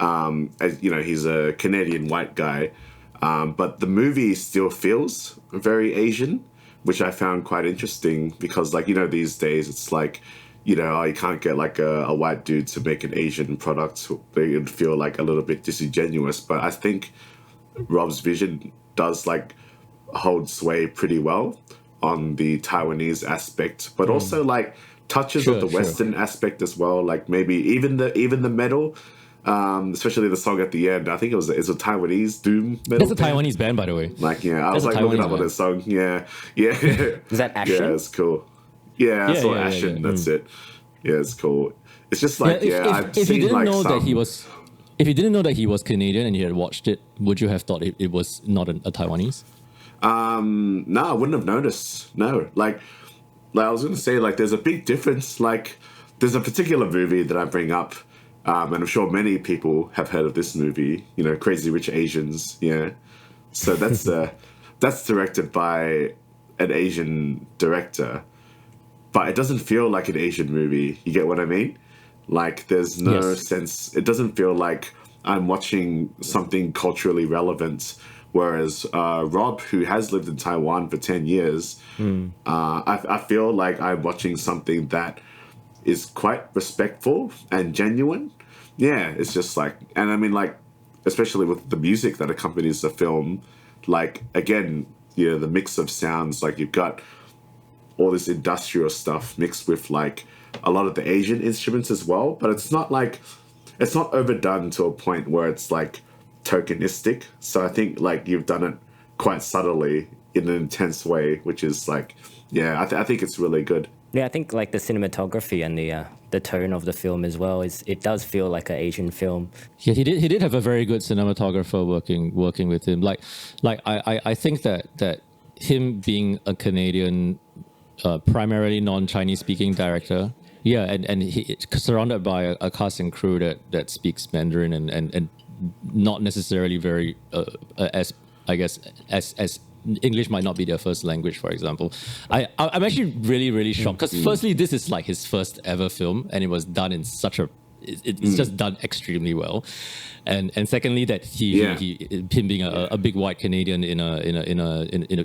as you know, he's a Canadian white guy, but the movie still feels very Asian, which I found quite interesting because like, these days it's like, you can't get like a white dude to make an Asian product. They would feel like a little bit disingenuous, but I think Rob's vision does like hold sway pretty well on the Taiwanese aspect, but also like touches of the Western aspect as well. Like maybe even the metal, especially the song at the end. I think it's a Taiwanese doom metal. That's a Taiwanese band, by the way. Like I was like looking up on this song. Yeah. Is that Ashen? Yeah, it's cool. Yeah, I saw Ashen. That's it. Yeah, it's cool. It's just like if you didn't know that he was. If you didn't know that he was Canadian and you had watched it, would you have thought it was not a Taiwanese? No, I wouldn't have noticed. No, like I was going to say, like, there's a big difference. Like, there's a particular movie that I bring up, and I'm sure many people have heard of this movie. Crazy Rich Asians. Yeah, so that's directed by an Asian director, but it doesn't feel like an Asian movie. You get what I mean? Like, there's no sense. It doesn't feel like I'm watching something culturally relevant. Whereas Rob, who has lived in Taiwan for 10 years, I feel like I'm watching something that is quite respectful and genuine. Yeah, it's just like, and I mean, like, especially with the music that accompanies the film, like, again, the mix of sounds, like you've got all this industrial stuff mixed with like a lot of the Asian instruments as well, but it's not overdone to a point where it's like tokenistic. So I think like you've done it quite subtly in an intense way, which is like, I think it's really good. Yeah, I think like the cinematography and the tone of the film as well it does feel like an Asian film. Yeah, he did have a very good cinematographer working with him. Like I think that him being a Canadian, primarily non-Chinese speaking director, and he surrounded by a cast and crew that speaks Mandarin and not necessarily very as English might not be their first language, for example. I'm actually really, really shocked because firstly, this is like his first ever film, and it was done in such a it's just done extremely well, and secondly that him being a big white Canadian in a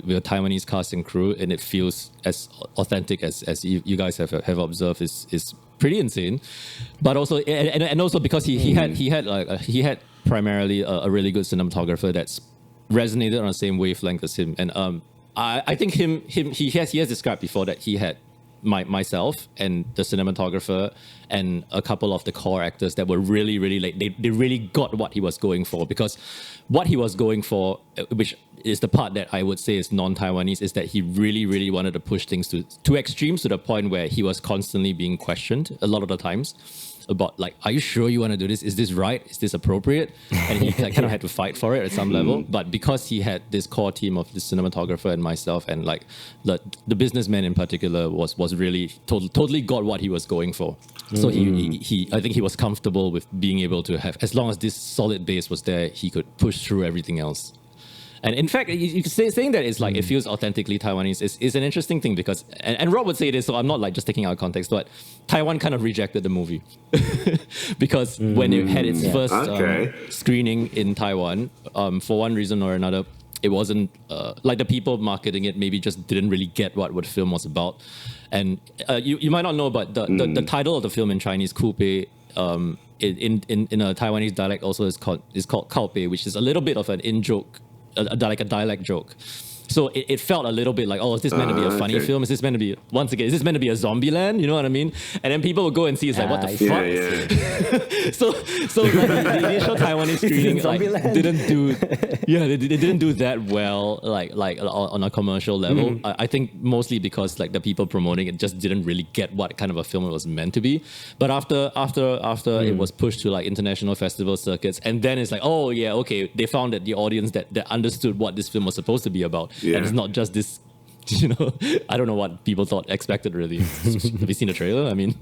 with a Taiwanese cast and crew, and it feels as authentic as you guys have observed is pretty insane. But also and also because he had primarily a really good cinematographer that's resonated on the same wavelength as him, and I think he has described before that he had myself and the cinematographer and a couple of the core actors that were really, really like they really got what he was going for, because what he was going for, which is the part that I would say is non-Taiwanese, is that he really, really wanted to push things to extremes to the point where he was constantly being questioned a lot of the times. about like, are you sure you want to do this? Is this right? Is this appropriate? And he like, kind of had to fight for it at some level. But because he had this core team of the cinematographer and myself, and like the businessman in particular was really totally got what he was going for. So he I think he was comfortable with being able to have, as long as this solid base was there, he could push through everything else. And in fact, you could say, saying that it's like it feels authentically Taiwanese is an interesting thing, because, and Rob would say this, so I'm not like just taking out of context, but Taiwan kind of rejected the movie because when it had its first screening in Taiwan, for one reason or another, it wasn't like the people marketing it maybe just didn't really get what the film was about. And you might not know, but the title of the film in Chinese, Kpop, in a Taiwanese dialect also is called Kaopei, which is a little bit of an in-joke, like a dialect joke. So it felt a little bit like, oh, is this meant to be a funny film? Is this meant to be, once again, is this meant to be a zombie land? You know what I mean? And then people would go and see, it's like, what the fuck? Yeah. so like the initial Taiwanese screening like, didn't do, they didn't do that well, like on a commercial level. I think mostly because like the people promoting it just didn't really get what kind of a film it was meant to be. But after it was pushed to like international festival circuits, and then it's like, oh yeah, okay, they found that the audience that understood what this film was supposed to be about. Yeah. And it's not just this, I don't know what people expected really. Have you seen the trailer? I mean...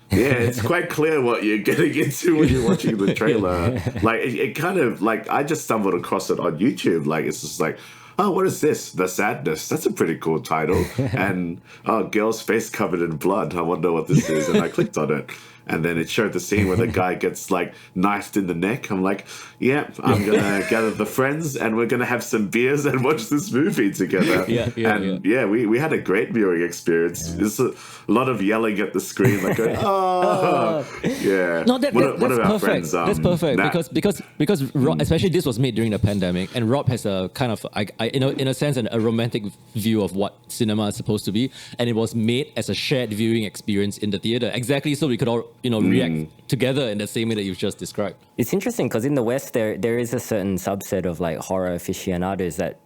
Yeah, it's quite clear what you're getting into when you're watching the trailer. Like, it kind of, like, I just stumbled across it on YouTube. Like, it's just like, oh, what is this? The Sadness. That's a pretty cool title. And, oh, girl's face covered in blood. I wonder what this is. And I clicked on it. And then it showed the scene where the guy gets like knifed in the neck. I'm like, yeah, I'm going to gather the friends and we're going to have some beers and watch this movie together. We had a great viewing experience. There's a lot of yelling at the screen, like going, oh, yeah. No, that's perfect. Friends, that's perfect because Rob, especially this was made during the pandemic, and Rob has a kind of, in a sense, a romantic view of what cinema is supposed to be, and it was made as a shared viewing experience in the theater. Exactly, so we could all react together in the same way that you've just described. It's interesting because in the West there is a certain subset of like horror aficionados that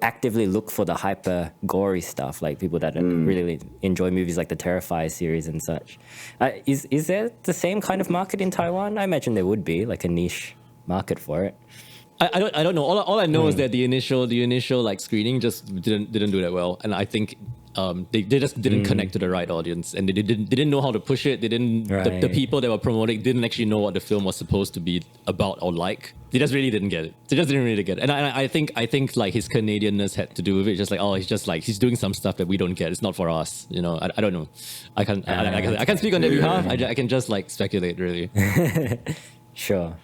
actively look for the hyper gory stuff, like people that really enjoy movies like the Terrifier series and such. Is there the same kind of market in Taiwan? I imagine there would be like a niche market for it. I don't know. All I know is that the initial like screening just didn't do that well, and I think they just didn't connect to the right audience, and they didn't know how to push it. They didn't. Right. The people that were promoting didn't actually know what the film was supposed to be about or like. They just really didn't get it. They just didn't really get it. And I think like his Canadianness had to do with it. Just like, oh, he's doing some stuff that we don't get. It's not for us. I don't know. I can't speak on their behalf. I can just like speculate really. Sure.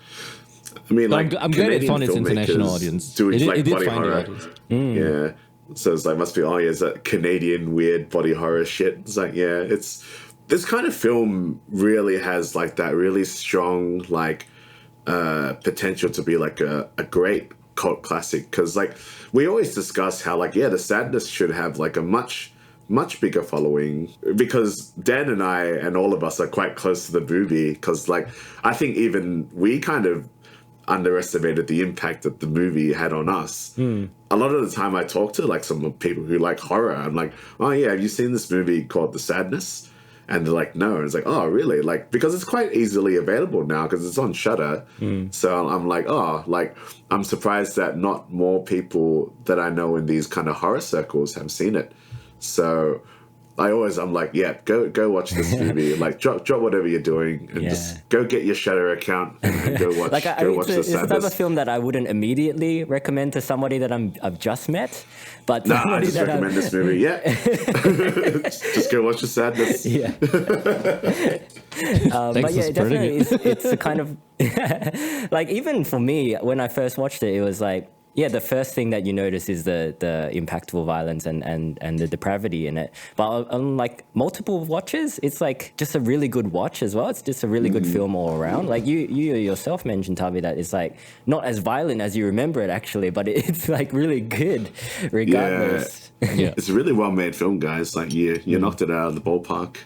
I mean, like, I'm glad it found its international audience. Doing it did body find horror. the audience. Yeah. So it's like, must be, it's that Canadian weird body horror shit. It's like, yeah, this kind of film really has like that really strong, like, potential to be like a great cult classic. Cause like, we always discuss how like, the Sadness should have like a much bigger following, because Dan and I and all of us are quite close to the movie. Cause like, I think even we kind of underestimated the impact that the movie had on us. A lot of the time I talk to like some people who like horror, I'm like, oh yeah, have you seen this movie called The Sadness? And they're like, no. And it's like, oh really? Like, because it's quite easily available now because it's on Shudder. So I'm like, oh, like, I'm surprised that not more people that I know in these kind of horror circles have seen it. So I'm like, yeah, go watch this movie. Like, drop whatever you're doing and just go get your Shudder account and go watch. Like, go watch The Sadness. It's the type of film that I wouldn't immediately recommend to somebody that I've just met. But I just recommend this movie. Yeah, just go watch The Sadness. Yeah. But yeah, definitely, it's a kind of like, even for me when I first watched it, it was like, the first thing that you notice is the impactful violence and the depravity in it. But on like multiple watches, it's like just a really good watch as well. It's just a really good film all around. Like you yourself mentioned, Tavi, that it's like not as violent as you remember it actually, but it's like really good regardless. Yeah. It's a really well made film, guys. Like you knocked it out of the ballpark.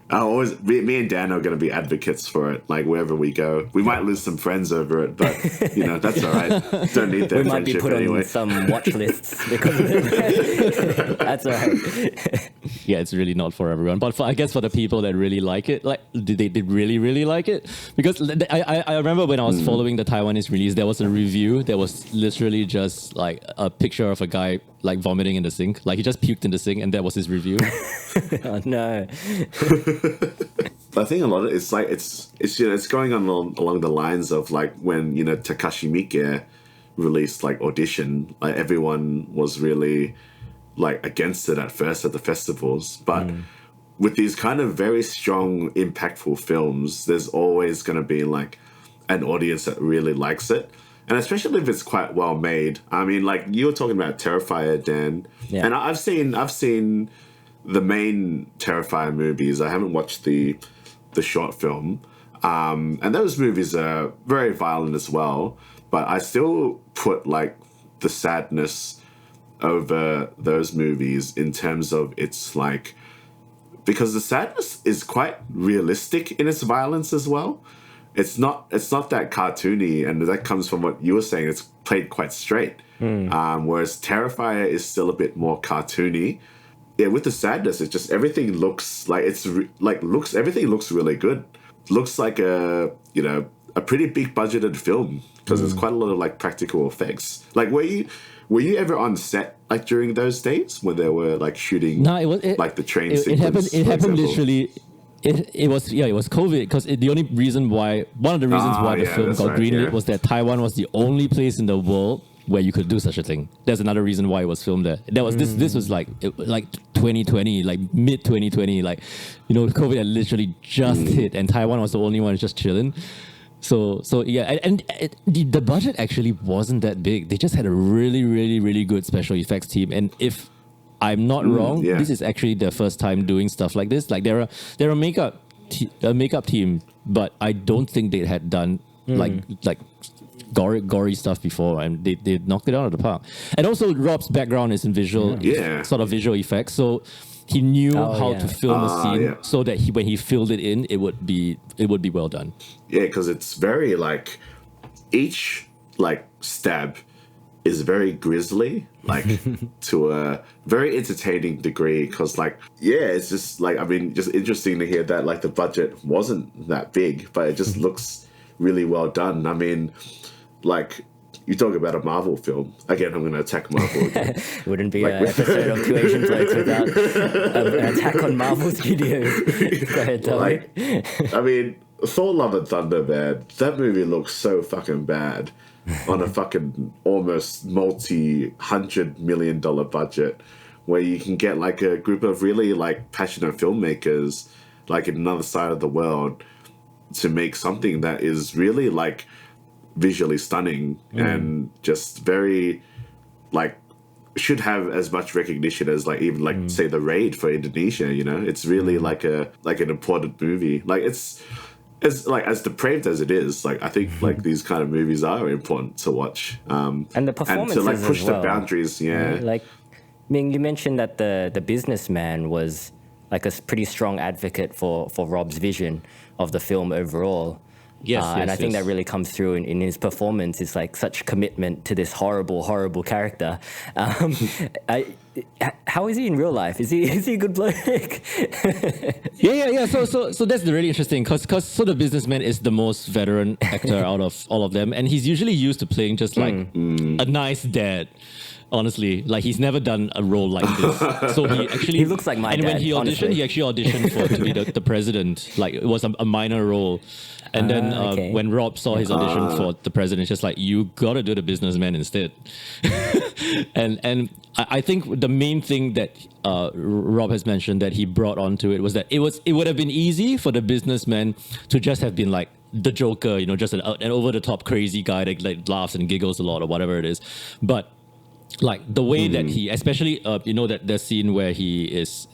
Me and Dan are going to be advocates for it, like wherever we go. We might lose some friends over it, but that's all right. Don't need their we might be friendship put anyway. on some watch lists because of it. That's all right. yeah, it's really not for everyone. But I guess for the people that really like it, like they did really, really like it. Because I remember when I was following the Taiwanese release, there was a review that was literally just like a picture of a guy like vomiting in the sink. Like he just puked in the sink and that was his review. Oh no. I think a lot of it's like it's going on along the lines of like when Takashi Miike released like Audition, like everyone was really like against it at first at the festivals, but with these kind of very strong, impactful films, there's always going to be like an audience that really likes it, and especially if it's quite well made. I mean, like you were talking about Terrifier, Dan, and I've seen the main Terrifier movies. I haven't watched the short film, and those movies are very violent as well. But I still put like the Sadness over those movies in terms of its like, because the Sadness is quite realistic in its violence as well. It's not that cartoony, and that comes from what you were saying. It's played quite straight, whereas Terrifier is still a bit more cartoony. Yeah, with the Sadness, it's just everything looks like everything looks really good. Looks like a pretty big budgeted film because there's quite a lot of like practical effects. Like, were you ever on set like during those days when they were like shooting? No, like the train it sequence. It happened literally. It was COVID because the only reason why the film got greenlit was that Taiwan was the only place in the world where you could do such a thing. There's another reason why it was filmed there. That was this was like 2020, like mid 2020, like COVID had literally just hit, and Taiwan was the only one just chilling. So yeah, and the budget actually wasn't that big. They just had a really, really, really good special effects team, and if I'm not wrong, this is actually their first time doing stuff like this. Like they're a makeup team, but I don't think they had done like gory stuff before, and they knocked it out of the park. And also Rob's background is in visual effects, so he knew how to film a scene so that when he filled it in, it would be well done. Yeah, because it's very like each like stab is very grisly, like to a very entertaining degree. Because like it's just like, I mean, just interesting to hear that like the budget wasn't that big, but it just looks really well done. I mean, like, you talk about a Marvel film. Again, I'm going to attack Marvel again. Wouldn't be an episode of Two Asian Blokes without an attack on Marvel Studios. Go ahead, Tommy. I mean, Thor Love and Thunder, man, that movie looks so fucking bad on a fucking almost multi-$100 million budget, where you can get like a group of really like passionate filmmakers like in another side of the world to make something that is really like visually stunning and just very like should have as much recognition as like even like say The Raid for Indonesia. It's really like an important movie. Like it's as depraved as it is, like I think like these kind of movies are important to watch, and the performances and to like push as well. the boundaries. Like Ming, you mentioned that the businessman was like a pretty strong advocate for Rob's vision of the film overall. And I think that really comes through in his performance. It's like such commitment to this horrible, horrible character. How is he in real life? Is he a good bloke? Yeah. So that's the really interesting because the businessman is the most veteran actor out of all of them, and he's usually used to playing just like a nice dad. Honestly, like he's never done a role like this. So he looks like my dad. And when he auditioned, honestly. he actually auditioned to be the president. Like it was a minor role. And then when Rob saw his audition for the president, it's just like, you gotta do the businessman instead. and I think the main thing that Rob has mentioned that he brought onto it was that it would have been easy for the businessman to just have been like the Joker, just an over the top crazy guy that like laughs and giggles a lot or whatever it is, but like the way that he, especially that the scene where he is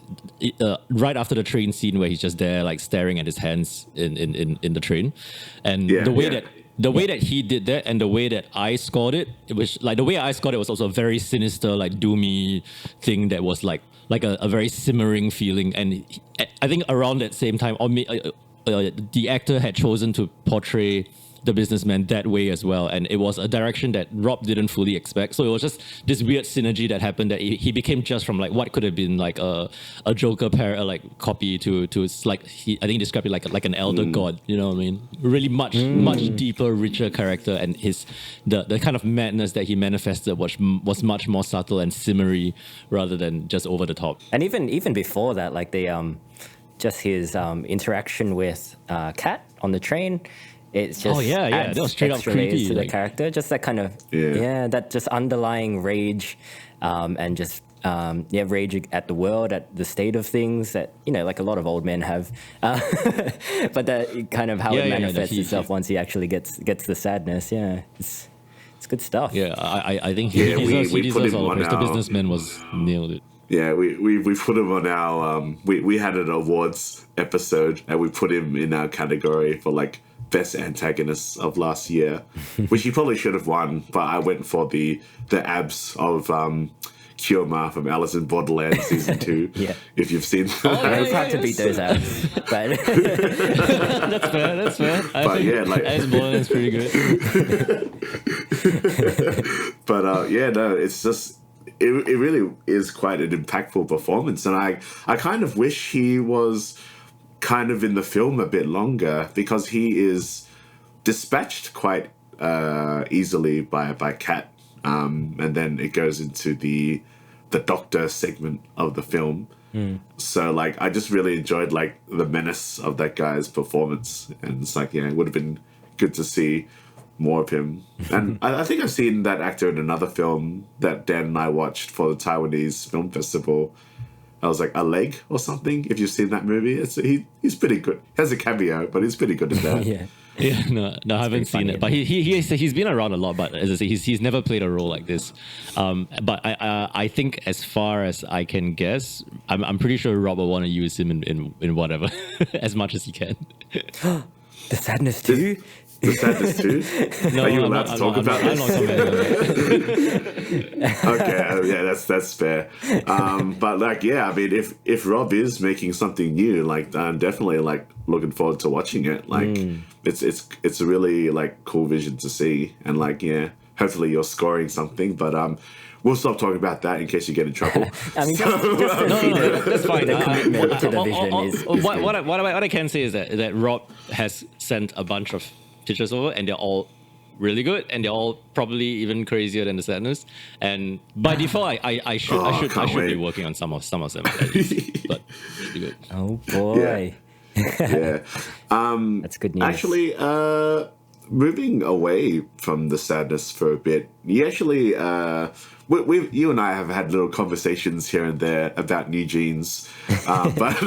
right after the train scene where he's just there like staring at his hands in the train, and the way that he did that and the way that I scored it was like the way I scored it was also a very sinister like doomy thing that was like a very simmering feeling, and I think around that same time the actor had chosen to portray the businessman that way as well, and it was a direction that Rob didn't fully expect. So it was just this weird synergy that happened that he became just from like what could have been like a Joker like copy to like I think he described it like an elder god. You know what I mean? Really much deeper, richer character, and the kind of madness that he manifested was much more subtle and simmery rather than just over the top. And even before that, like the just his interaction with Kat on the train, it's just that was straight up extra creepy layers to the character. Just that kind of that just underlying rage, and just rage at the world, at the state of things that like a lot of old men have, but that kind of how it manifests itself once he actually gets the sadness. Yeah, it's good stuff. Yeah, I think he deserves all the praise. The businessman nailed it. Yeah, we put him on our we had an awards episode and we put him in our category for like best antagonist of last year, which he probably should have won, but I went for the abs of Kyoma from Alice in Borderland season 2. Yeah, if you've seen that. It's hard to beat those abs, but that's fair. I think Alice in Borderland's pretty good. But it's just. It really is quite an impactful performance, and I kind of wish he was kind of in the film a bit longer, because he is dispatched quite easily by Kat, and then it goes into the doctor segment of the film. So like I just really enjoyed like the menace of that guy's performance, and it's like it would have been good to see more of him. And I think I've seen that actor in another film that Dan and I watched for the Taiwanese Film Festival. I was like, A Leg or something, if you've seen that movie. He's pretty good. He has a cameo, but he's pretty good in that. No, I haven't seen it. But he's been around a lot, but as I say, he's never played a role like this. But I think as far as I can guess, I'm pretty sure Rob will want to use him in whatever, as much as he can. The Sadness too? The Sadness too? No, are you allowed to talk about this? I'm not commenting on that. Okay, that's fair. But like, I mean, if Rob is making something new, like I'm definitely like looking forward to watching it. Like, it's a really like cool vision to see, and like hopefully you're scoring something. But we'll stop talking about that in case you get in trouble. I mean, that's fine. The commitment to the vision is what I can say is that Rob has sent a bunch of pictures over, and they're all really good, and they're all probably even crazier than the Sadness. And by default, I should be working on some of them at least, but should be good. Oh boy, that's good news. Actually, moving away from the Sadness for a bit, you actually you and I have had little conversations here and there about new jeans, but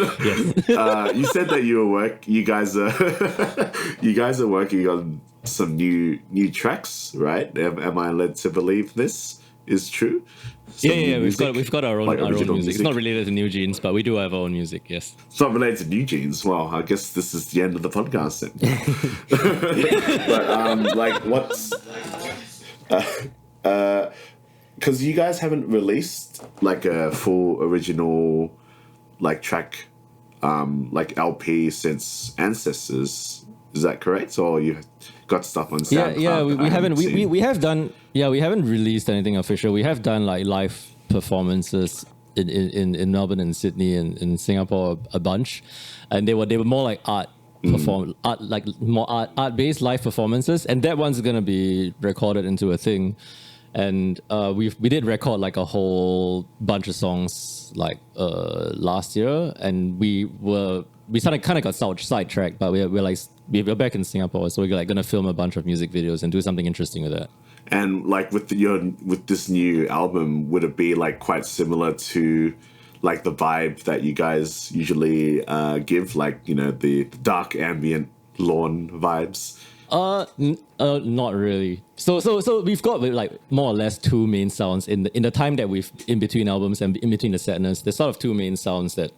you said that you guys are working on some new tracks, right? Am I led to believe this is true? We've got our own music. It's not related to New Jeans, but we do have our own music. Yes, it's not related to New Jeans. Well, I guess this is the end of the podcast then. But like, what's because you guys haven't released like a full original like track like LP since Ancestors. Is that correct? Or you got stuff on SoundCloud? We haven't. We have done. Yeah, we haven't released anything official. We have done like live performances in Melbourne and Sydney and in Singapore a bunch, and they were more like art based live performances, and that one's gonna be recorded into a thing. And we did record like a whole bunch of songs like last year, and we kind of got sidetracked, but we're back in Singapore, so we're like gonna film a bunch of music videos and do something interesting with that. And like with this new album, would it be like quite similar to like the vibe that you guys usually give, like the dark ambient lawn vibes? Not really. So we've got like more or less two main sounds in the time that we've in between albums and in between the Sadness. There's sort of two main sounds that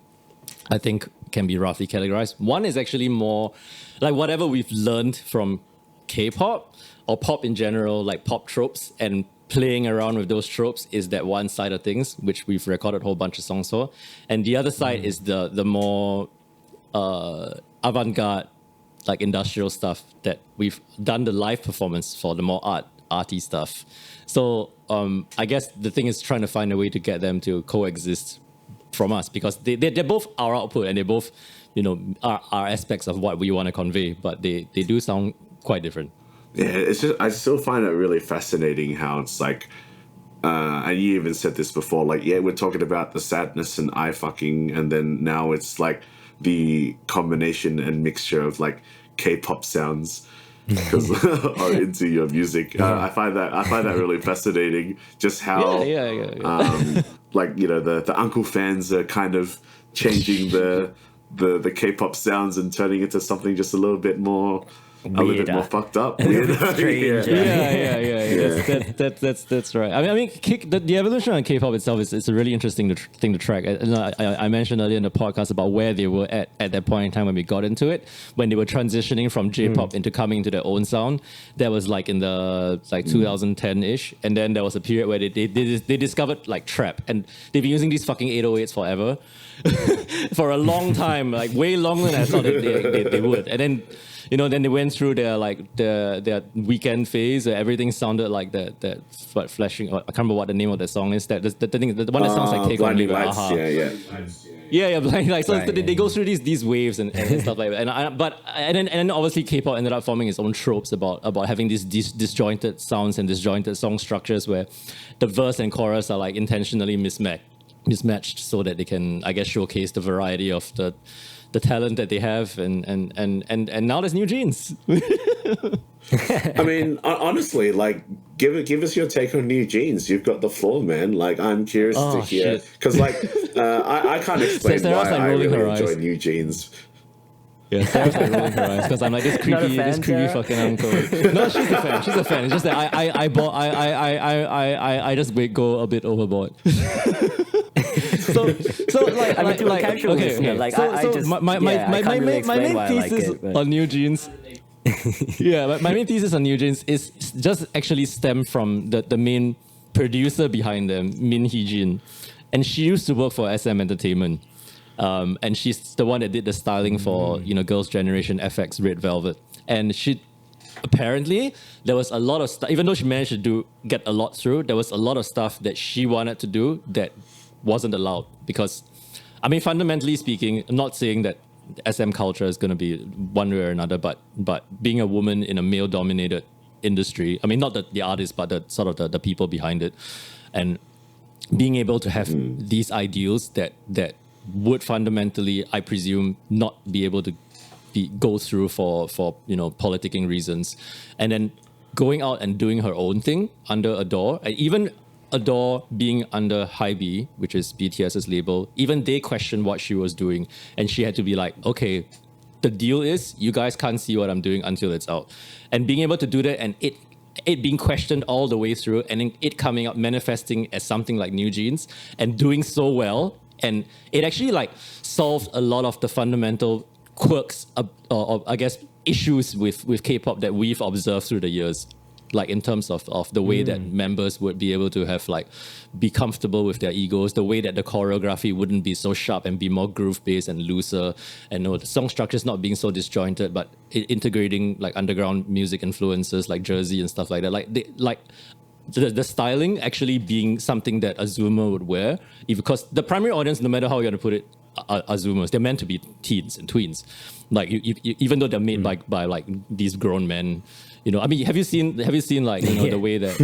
I think can be roughly categorized. One is actually more like whatever we've learned from K-pop or pop in general, like pop tropes, and playing around with those tropes is that one side of things, which we've recorded a whole bunch of songs for. And the other side is the more avant-garde, like industrial stuff that we've done the live performance for the more arty stuff. So I guess the thing is trying to find a way to get them to coexist from us, because they're both our output and they both, you know, are aspects of what we want to convey, but they do sound quite different. Yeah, it's just, I still find it really fascinating how it's like, and you even said this before, like, yeah, we're talking about the sadness and eye fucking, and then now it's like the combination and mixture of like K-pop sounds because are into your music. I find that really fascinating. Just how, like, you know, the uncle fans are kind of changing the K-pop sounds and turning it into something just a little bit more. A little bit more fucked up. Yeah. That's right. I mean, the evolution of K-pop itself is a really interesting thing to track. And I mentioned earlier in the podcast about where they were at that point in time when we got into it, when they were transitioning from J-pop into coming into their own sound. That was like in the 2010-ish, and then there was a period where they discovered like trap, and they've been using these fucking 808s forever. For a long time, like way longer than I thought that they would. And then, you know, then they went through their weekend phase where everything sounded like that flashing. I can't remember what the name of the song is. The one that sounds like Take On Me by Aha. Yeah, Blinding Lights. So they go through these waves and stuff like that. And then obviously K-pop ended up forming its own tropes about having these disjointed sounds and disjointed song structures where the verse and chorus are like intentionally mismatched so that they can, I guess, showcase the variety of the talent that they have, and now there's New Jeans. I mean, honestly, like, give us your take on New Jeans. You've got the floor, man. Like, I'm curious to hear, because like I can't explain why I really enjoy New Jeans. Yeah, Sarah's like rolling her eyes because I'm like this creepy fucking uncle. No, she's a fan. She's a fan. It's just that I just go a bit overboard. So like, I mean, to a casual listener, like, my main thesis on New Jeans. My main thesis on New Jeans is just actually stemmed from the main producer behind them, Min Hee-jin, and she used to work for SM Entertainment. And she's the one that did the styling for, you know, Girls' Generation FX Red Velvet. And she apparently there was a lot of stuff, even though she managed to get a lot through, there was a lot of stuff that she wanted to do that wasn't allowed. Because, I mean, fundamentally speaking, I'm not saying that SM culture is going to be one way or another, but being a woman in a male-dominated industry, I mean, not the artists, but the sort of the people behind it, and being able to have these ideals that would fundamentally, I presume, not be able to go through for you know, politicking reasons, and then going out and doing her own thing under Adore, and even Adore being under Hybe, which is BTS's label, even they questioned what she was doing, and she had to be like, okay, the deal is you guys can't see what I'm doing until it's out, and being able to do that, and it being questioned all the way through, and then it coming up manifesting as something like New Jeans and doing so well. And it actually like solved a lot of the fundamental quirks or I guess issues with K-pop that we've observed through the years, like in terms of the way that members would be able to have like be comfortable with their egos, the way that the choreography wouldn't be so sharp and be more groove based and looser, and the song structures not being so disjointed, but integrating like underground music influences like Jersey and stuff like that. The styling actually being something that a Zoomer would wear, because the primary audience, no matter how you want to put it, are Zoomers. They're meant to be teens and tweens. Like you, even though they're made by like these grown men, you know. I mean, have you seen like, you know, the way that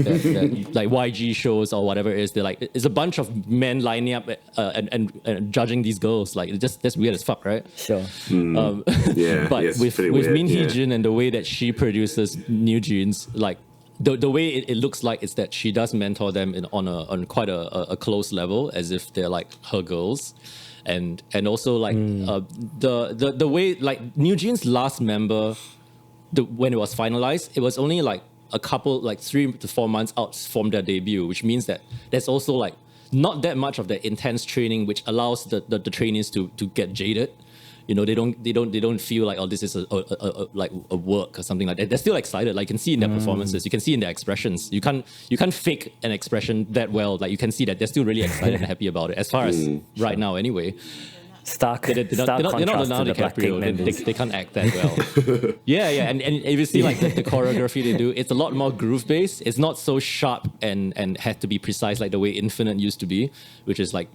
like YG shows or whatever it is? They're like, it's a bunch of men lining up and judging these girls. Like, that's weird as fuck, right? Sure. But with Min Hee-jin and the way that she produces New Jeans, like. The way it looks like is that she does mentor them on quite a close level, as if they're like her girls, and also like the way like New Jeans' last member, when it was finalized, it was only like a couple, like 3 to 4 months out from their debut, which means that there's also like not that much of the intense training, which allows the trainees to get jaded. You know, they don't feel like, oh, this is a work or something like that. They're still excited. Like, you can see in their performances, you can see in their expressions. You can't fake an expression that well. Like, you can see that they're still really excited and happy about it, as far as right now anyway. stark They're not contrast Leonardo to the Blackpink DiCaprio. members. They can't act that well. yeah, and if you see like the choreography they do, it's a lot more groove based. It's not so sharp and had to be precise like the way Infinite used to be, which is like,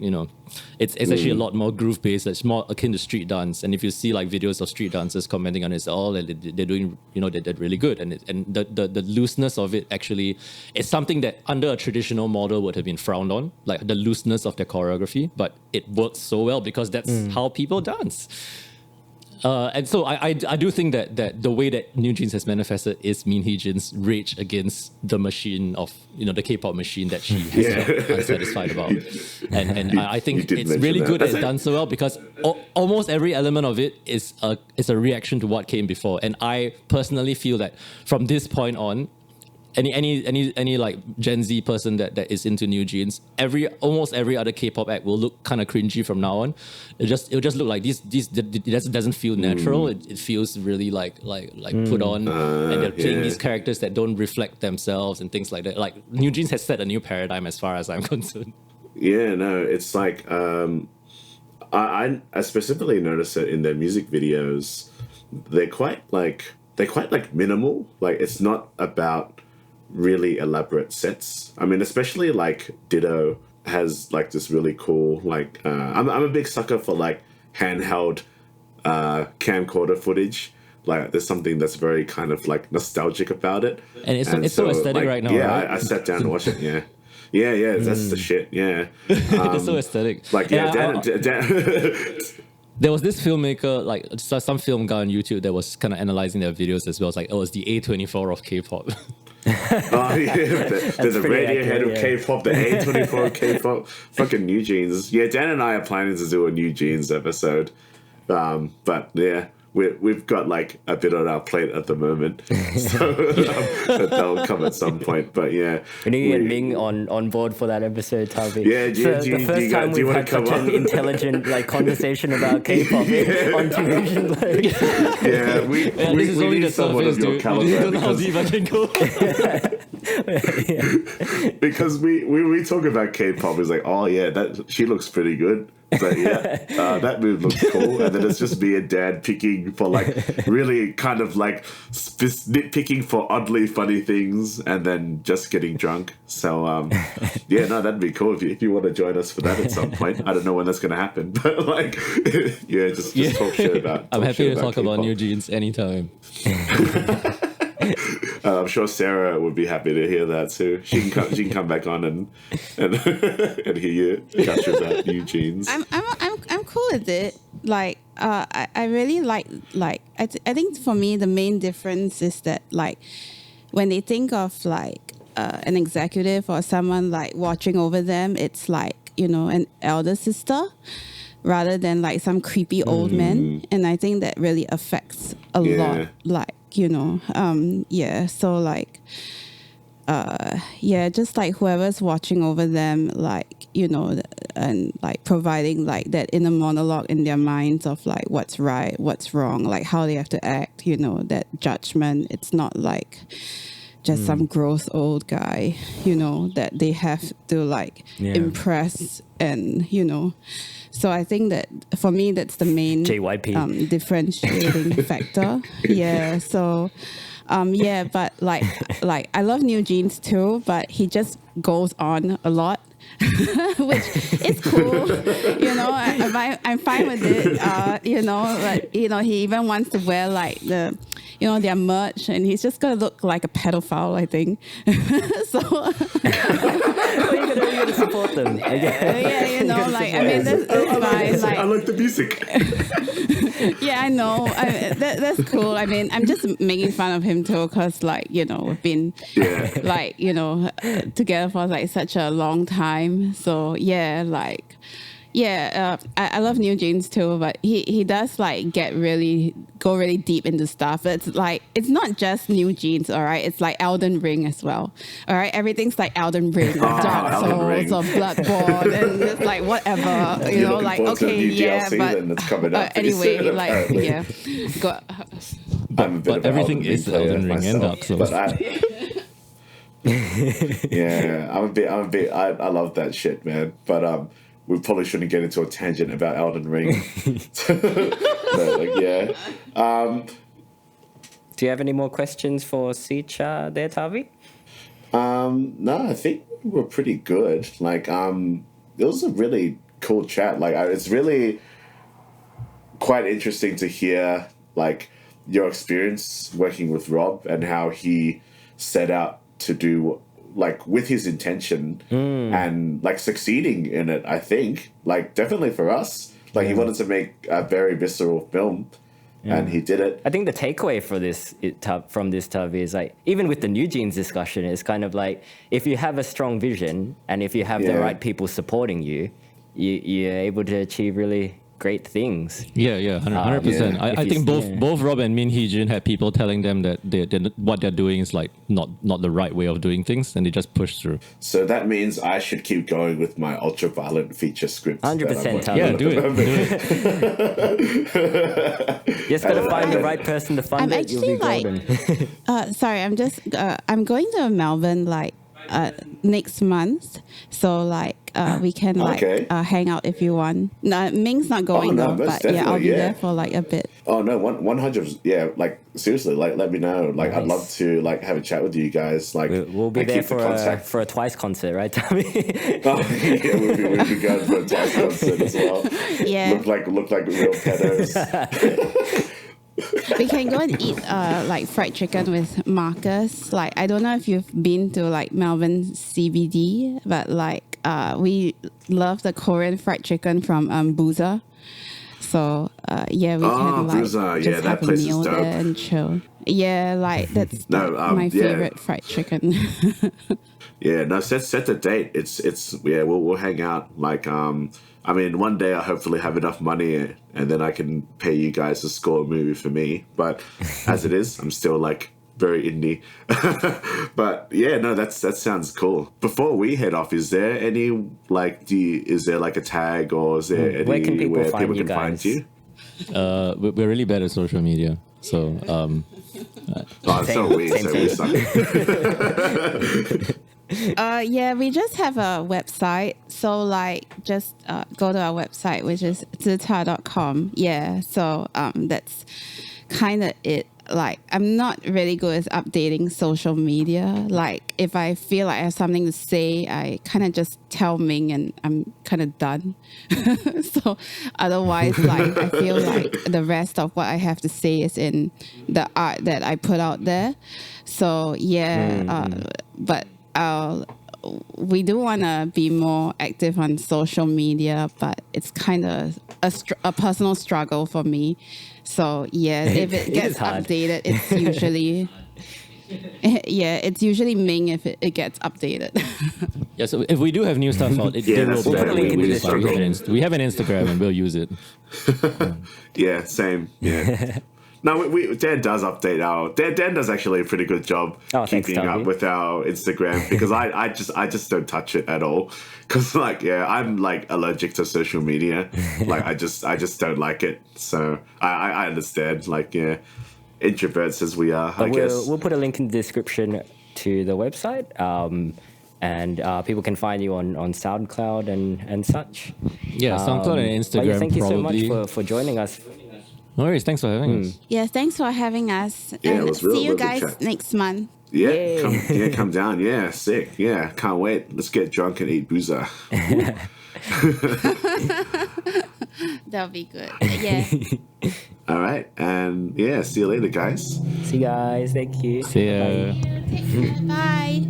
it's actually a lot more groove based. It's more akin to street dance. And if you see like videos of street dancers commenting on it, they're doing, they're really good. And the looseness of it actually is something that under a traditional model would have been frowned on, like the looseness of their choreography, but it works so well because that's how people dance. And so I do think that the way that New Jeans has manifested is Min Hee-jin's rage against the machine of, the K-pop machine that she has felt unsatisfied about. And I think it's really good that it's done so well because almost every element of it is a reaction to what came before. And I personally feel that from this point on, any like Gen Z person that is into New Jeans, almost every other K-pop act will look kind of cringy from now on. It'll just look like it doesn't feel natural. It feels really like put on, and they're playing these characters that don't reflect themselves and things like that. Like New Jeans has set a new paradigm as far as I'm concerned. Yeah, no, it's like I specifically noticed it in their music videos. They're quite like minimal. Like it's not about really elaborate sets. I mean, especially like Ditto has like this really cool like I'm a big sucker for like handheld camcorder footage. Like there's something that's very kind of like nostalgic about it, and it's so aesthetic like, right now. Yeah, right? I sat down and watched it. Yeah, that's the shit. Yeah, it's so aesthetic. Like Dan. There was this filmmaker, like some film guy on YouTube that was kind of analyzing their videos as well. It's like, it was the A24 of K-pop. Oh yeah, there's a Radiohead of K-pop, the A24 of K-pop, fucking New Jeans. Yeah, Dan and I are planning to do a New Jeans episode, but yeah, we've got like a bit on our plate at the moment, so that'll come at some point. But yeah, we need to get Ming on board for that episode, Tavi. Yeah, the first time we've had such an intelligent like conversation about K-pop on television. Yeah, we need someone of your caliber. You don't know how deep I can go. Because we talk about K-pop, it's like, oh yeah, that she looks pretty good. But yeah, that move looks cool. And then it's just me and Dad picking for like really kind of like nitpicking for oddly funny things and then just getting drunk. So yeah, no, that'd be cool if you want to join us for that at some point. I don't know when that's going to happen, but like, yeah, just talk shit about. I'm happy to talk about New Jeans anytime. I'm sure Sarah would be happy to hear that too. She can come back on and hear you gush about New Jeans. I'm cool with it. Like I really like I think for me the main difference is that like when they think of like an executive or someone like watching over them, it's like, an elder sister rather than like some creepy old man. And I think that really affects a lot. Like, so like just like whoever's watching over them, like, and like providing like that inner monologue in their minds of like what's right, what's wrong, like how they have to act, that judgment. It's not like just some gross old guy, that they have to like impress and, So I think that for me, that's the main differentiating factor. Yeah. So, but like I love New Jeans too, but he just goes on a lot, which is cool. I'm fine with it. But he even wants to wear like their merch, and he's just gonna look like a pedophile, I think. So you're gonna support them. That's fine. I like the music. Yeah, I know. That's cool. I mean, I'm just making fun of him too, because we've been together for like such a long time. So I love New Jeans too, but he does like go really deep into stuff. It's like, it's not just New Jeans, all right? It's like Elden Ring as well, all right? Everything's like Elden Ring, Dark Souls, or Bloodborne, and it's like whatever, like, okay, yeah, but anyway, like, yeah. But everything is Elden Ring and Dark Souls. Yeah, I'm a bit. I love that shit, man. But we probably shouldn't get into a tangent about Elden Ring. But, like, yeah. Do you have any more questions for TZECHAR there, Tavi? No, I think we're pretty good. Like, it was a really cool chat. Like, it's really quite interesting to hear, like, your experience working with Rob and how he set out to do, like, with his intention and, like, succeeding in it, I think. Like, definitely for us. Like, he wanted to make a very visceral film. And he did it. I think the takeaway for from this, Tavi, is like, even with the New Jeans discussion, it's kind of like, if you have a strong vision and if you have the right people supporting you, you're able to achieve really great things. Yeah, 100%. I think both Rob and Min Hee-jun had people telling them that what they're doing is like not the right way of doing things, and they just push through. So that means I should keep going with my ultra-violent feature script. 100%, Tavi. Yeah, do it. You just gotta find the right person to fund it. You'll be golden. Sorry, I'm going to Melbourne like next month, so like we can like hang out if you want. No, Ming's not going though, but yeah, I'll be there for like a bit. Oh no, 100. Yeah, like seriously, like let me know. Like I'd love to like have a chat with you guys. Like we'll be there for a Twice concert, right, Tommy? We'll be going for a Twice concert as well. Yeah, look like real pedos. We can go and eat like fried chicken with Marcus. Like I don't know if you've been to like Melbourne CBD, but like we love the Korean fried chicken from Booza. So yeah, we can like Booza. just that have a place meal is dope. there and chill. Yeah, like that's my favorite fried chicken. Yeah, no, set the date. It's we'll hang out. Like I mean, one day I'll hopefully have enough money and then I can pay you guys to score a movie for me. But as it is, I'm still like very indie. But yeah, no, that sounds cool. Before we head off, is there any like is there like a tag or is there where can people anywhere find people you can guys? find you? We're really bad at social media, so It's so weird. So we suck. Yeah, we just have a website. So like just go to our website, which is TZECHAR.com. Yeah, so that's kind of it. Like I'm not really good at updating social media. Like if I feel like I have something to say, I kind of just tell Ming and I'm kind of done. So otherwise, like I feel like the rest of what I have to say is in the art that I put out there. So yeah, but we do want to be more active on social media, but it's kind of a personal struggle for me. So yeah, if it gets updated, it's usually it's usually Ming if it gets updated. yeah. So if we do have new stuff out, Yeah, that's will what better. we We struggle. we have an Instagram and we'll use it. Yeah, same. Yeah. No, Dan does update Dan does actually a pretty good job keeping up with our Instagram because I just don't touch it at all because like I'm like allergic to social media. Like I just don't like it. So I understand. Like introverts as we are. I guess We'll put a link in the description to the website. And people can find you on SoundCloud and such. Yeah, SoundCloud and Instagram. Yeah, thank you probably. so much for joining us. No worries. Thanks for having us. Yes, thanks for having us. Yeah, and it was real see you good guys chat. next month. Come down. Yeah, sick. Yeah, can't wait. Let's get drunk and eat boozer. That'll be good. Yeah. All right, and see you later, guys. See you guys. Thank you. See ya. Bye.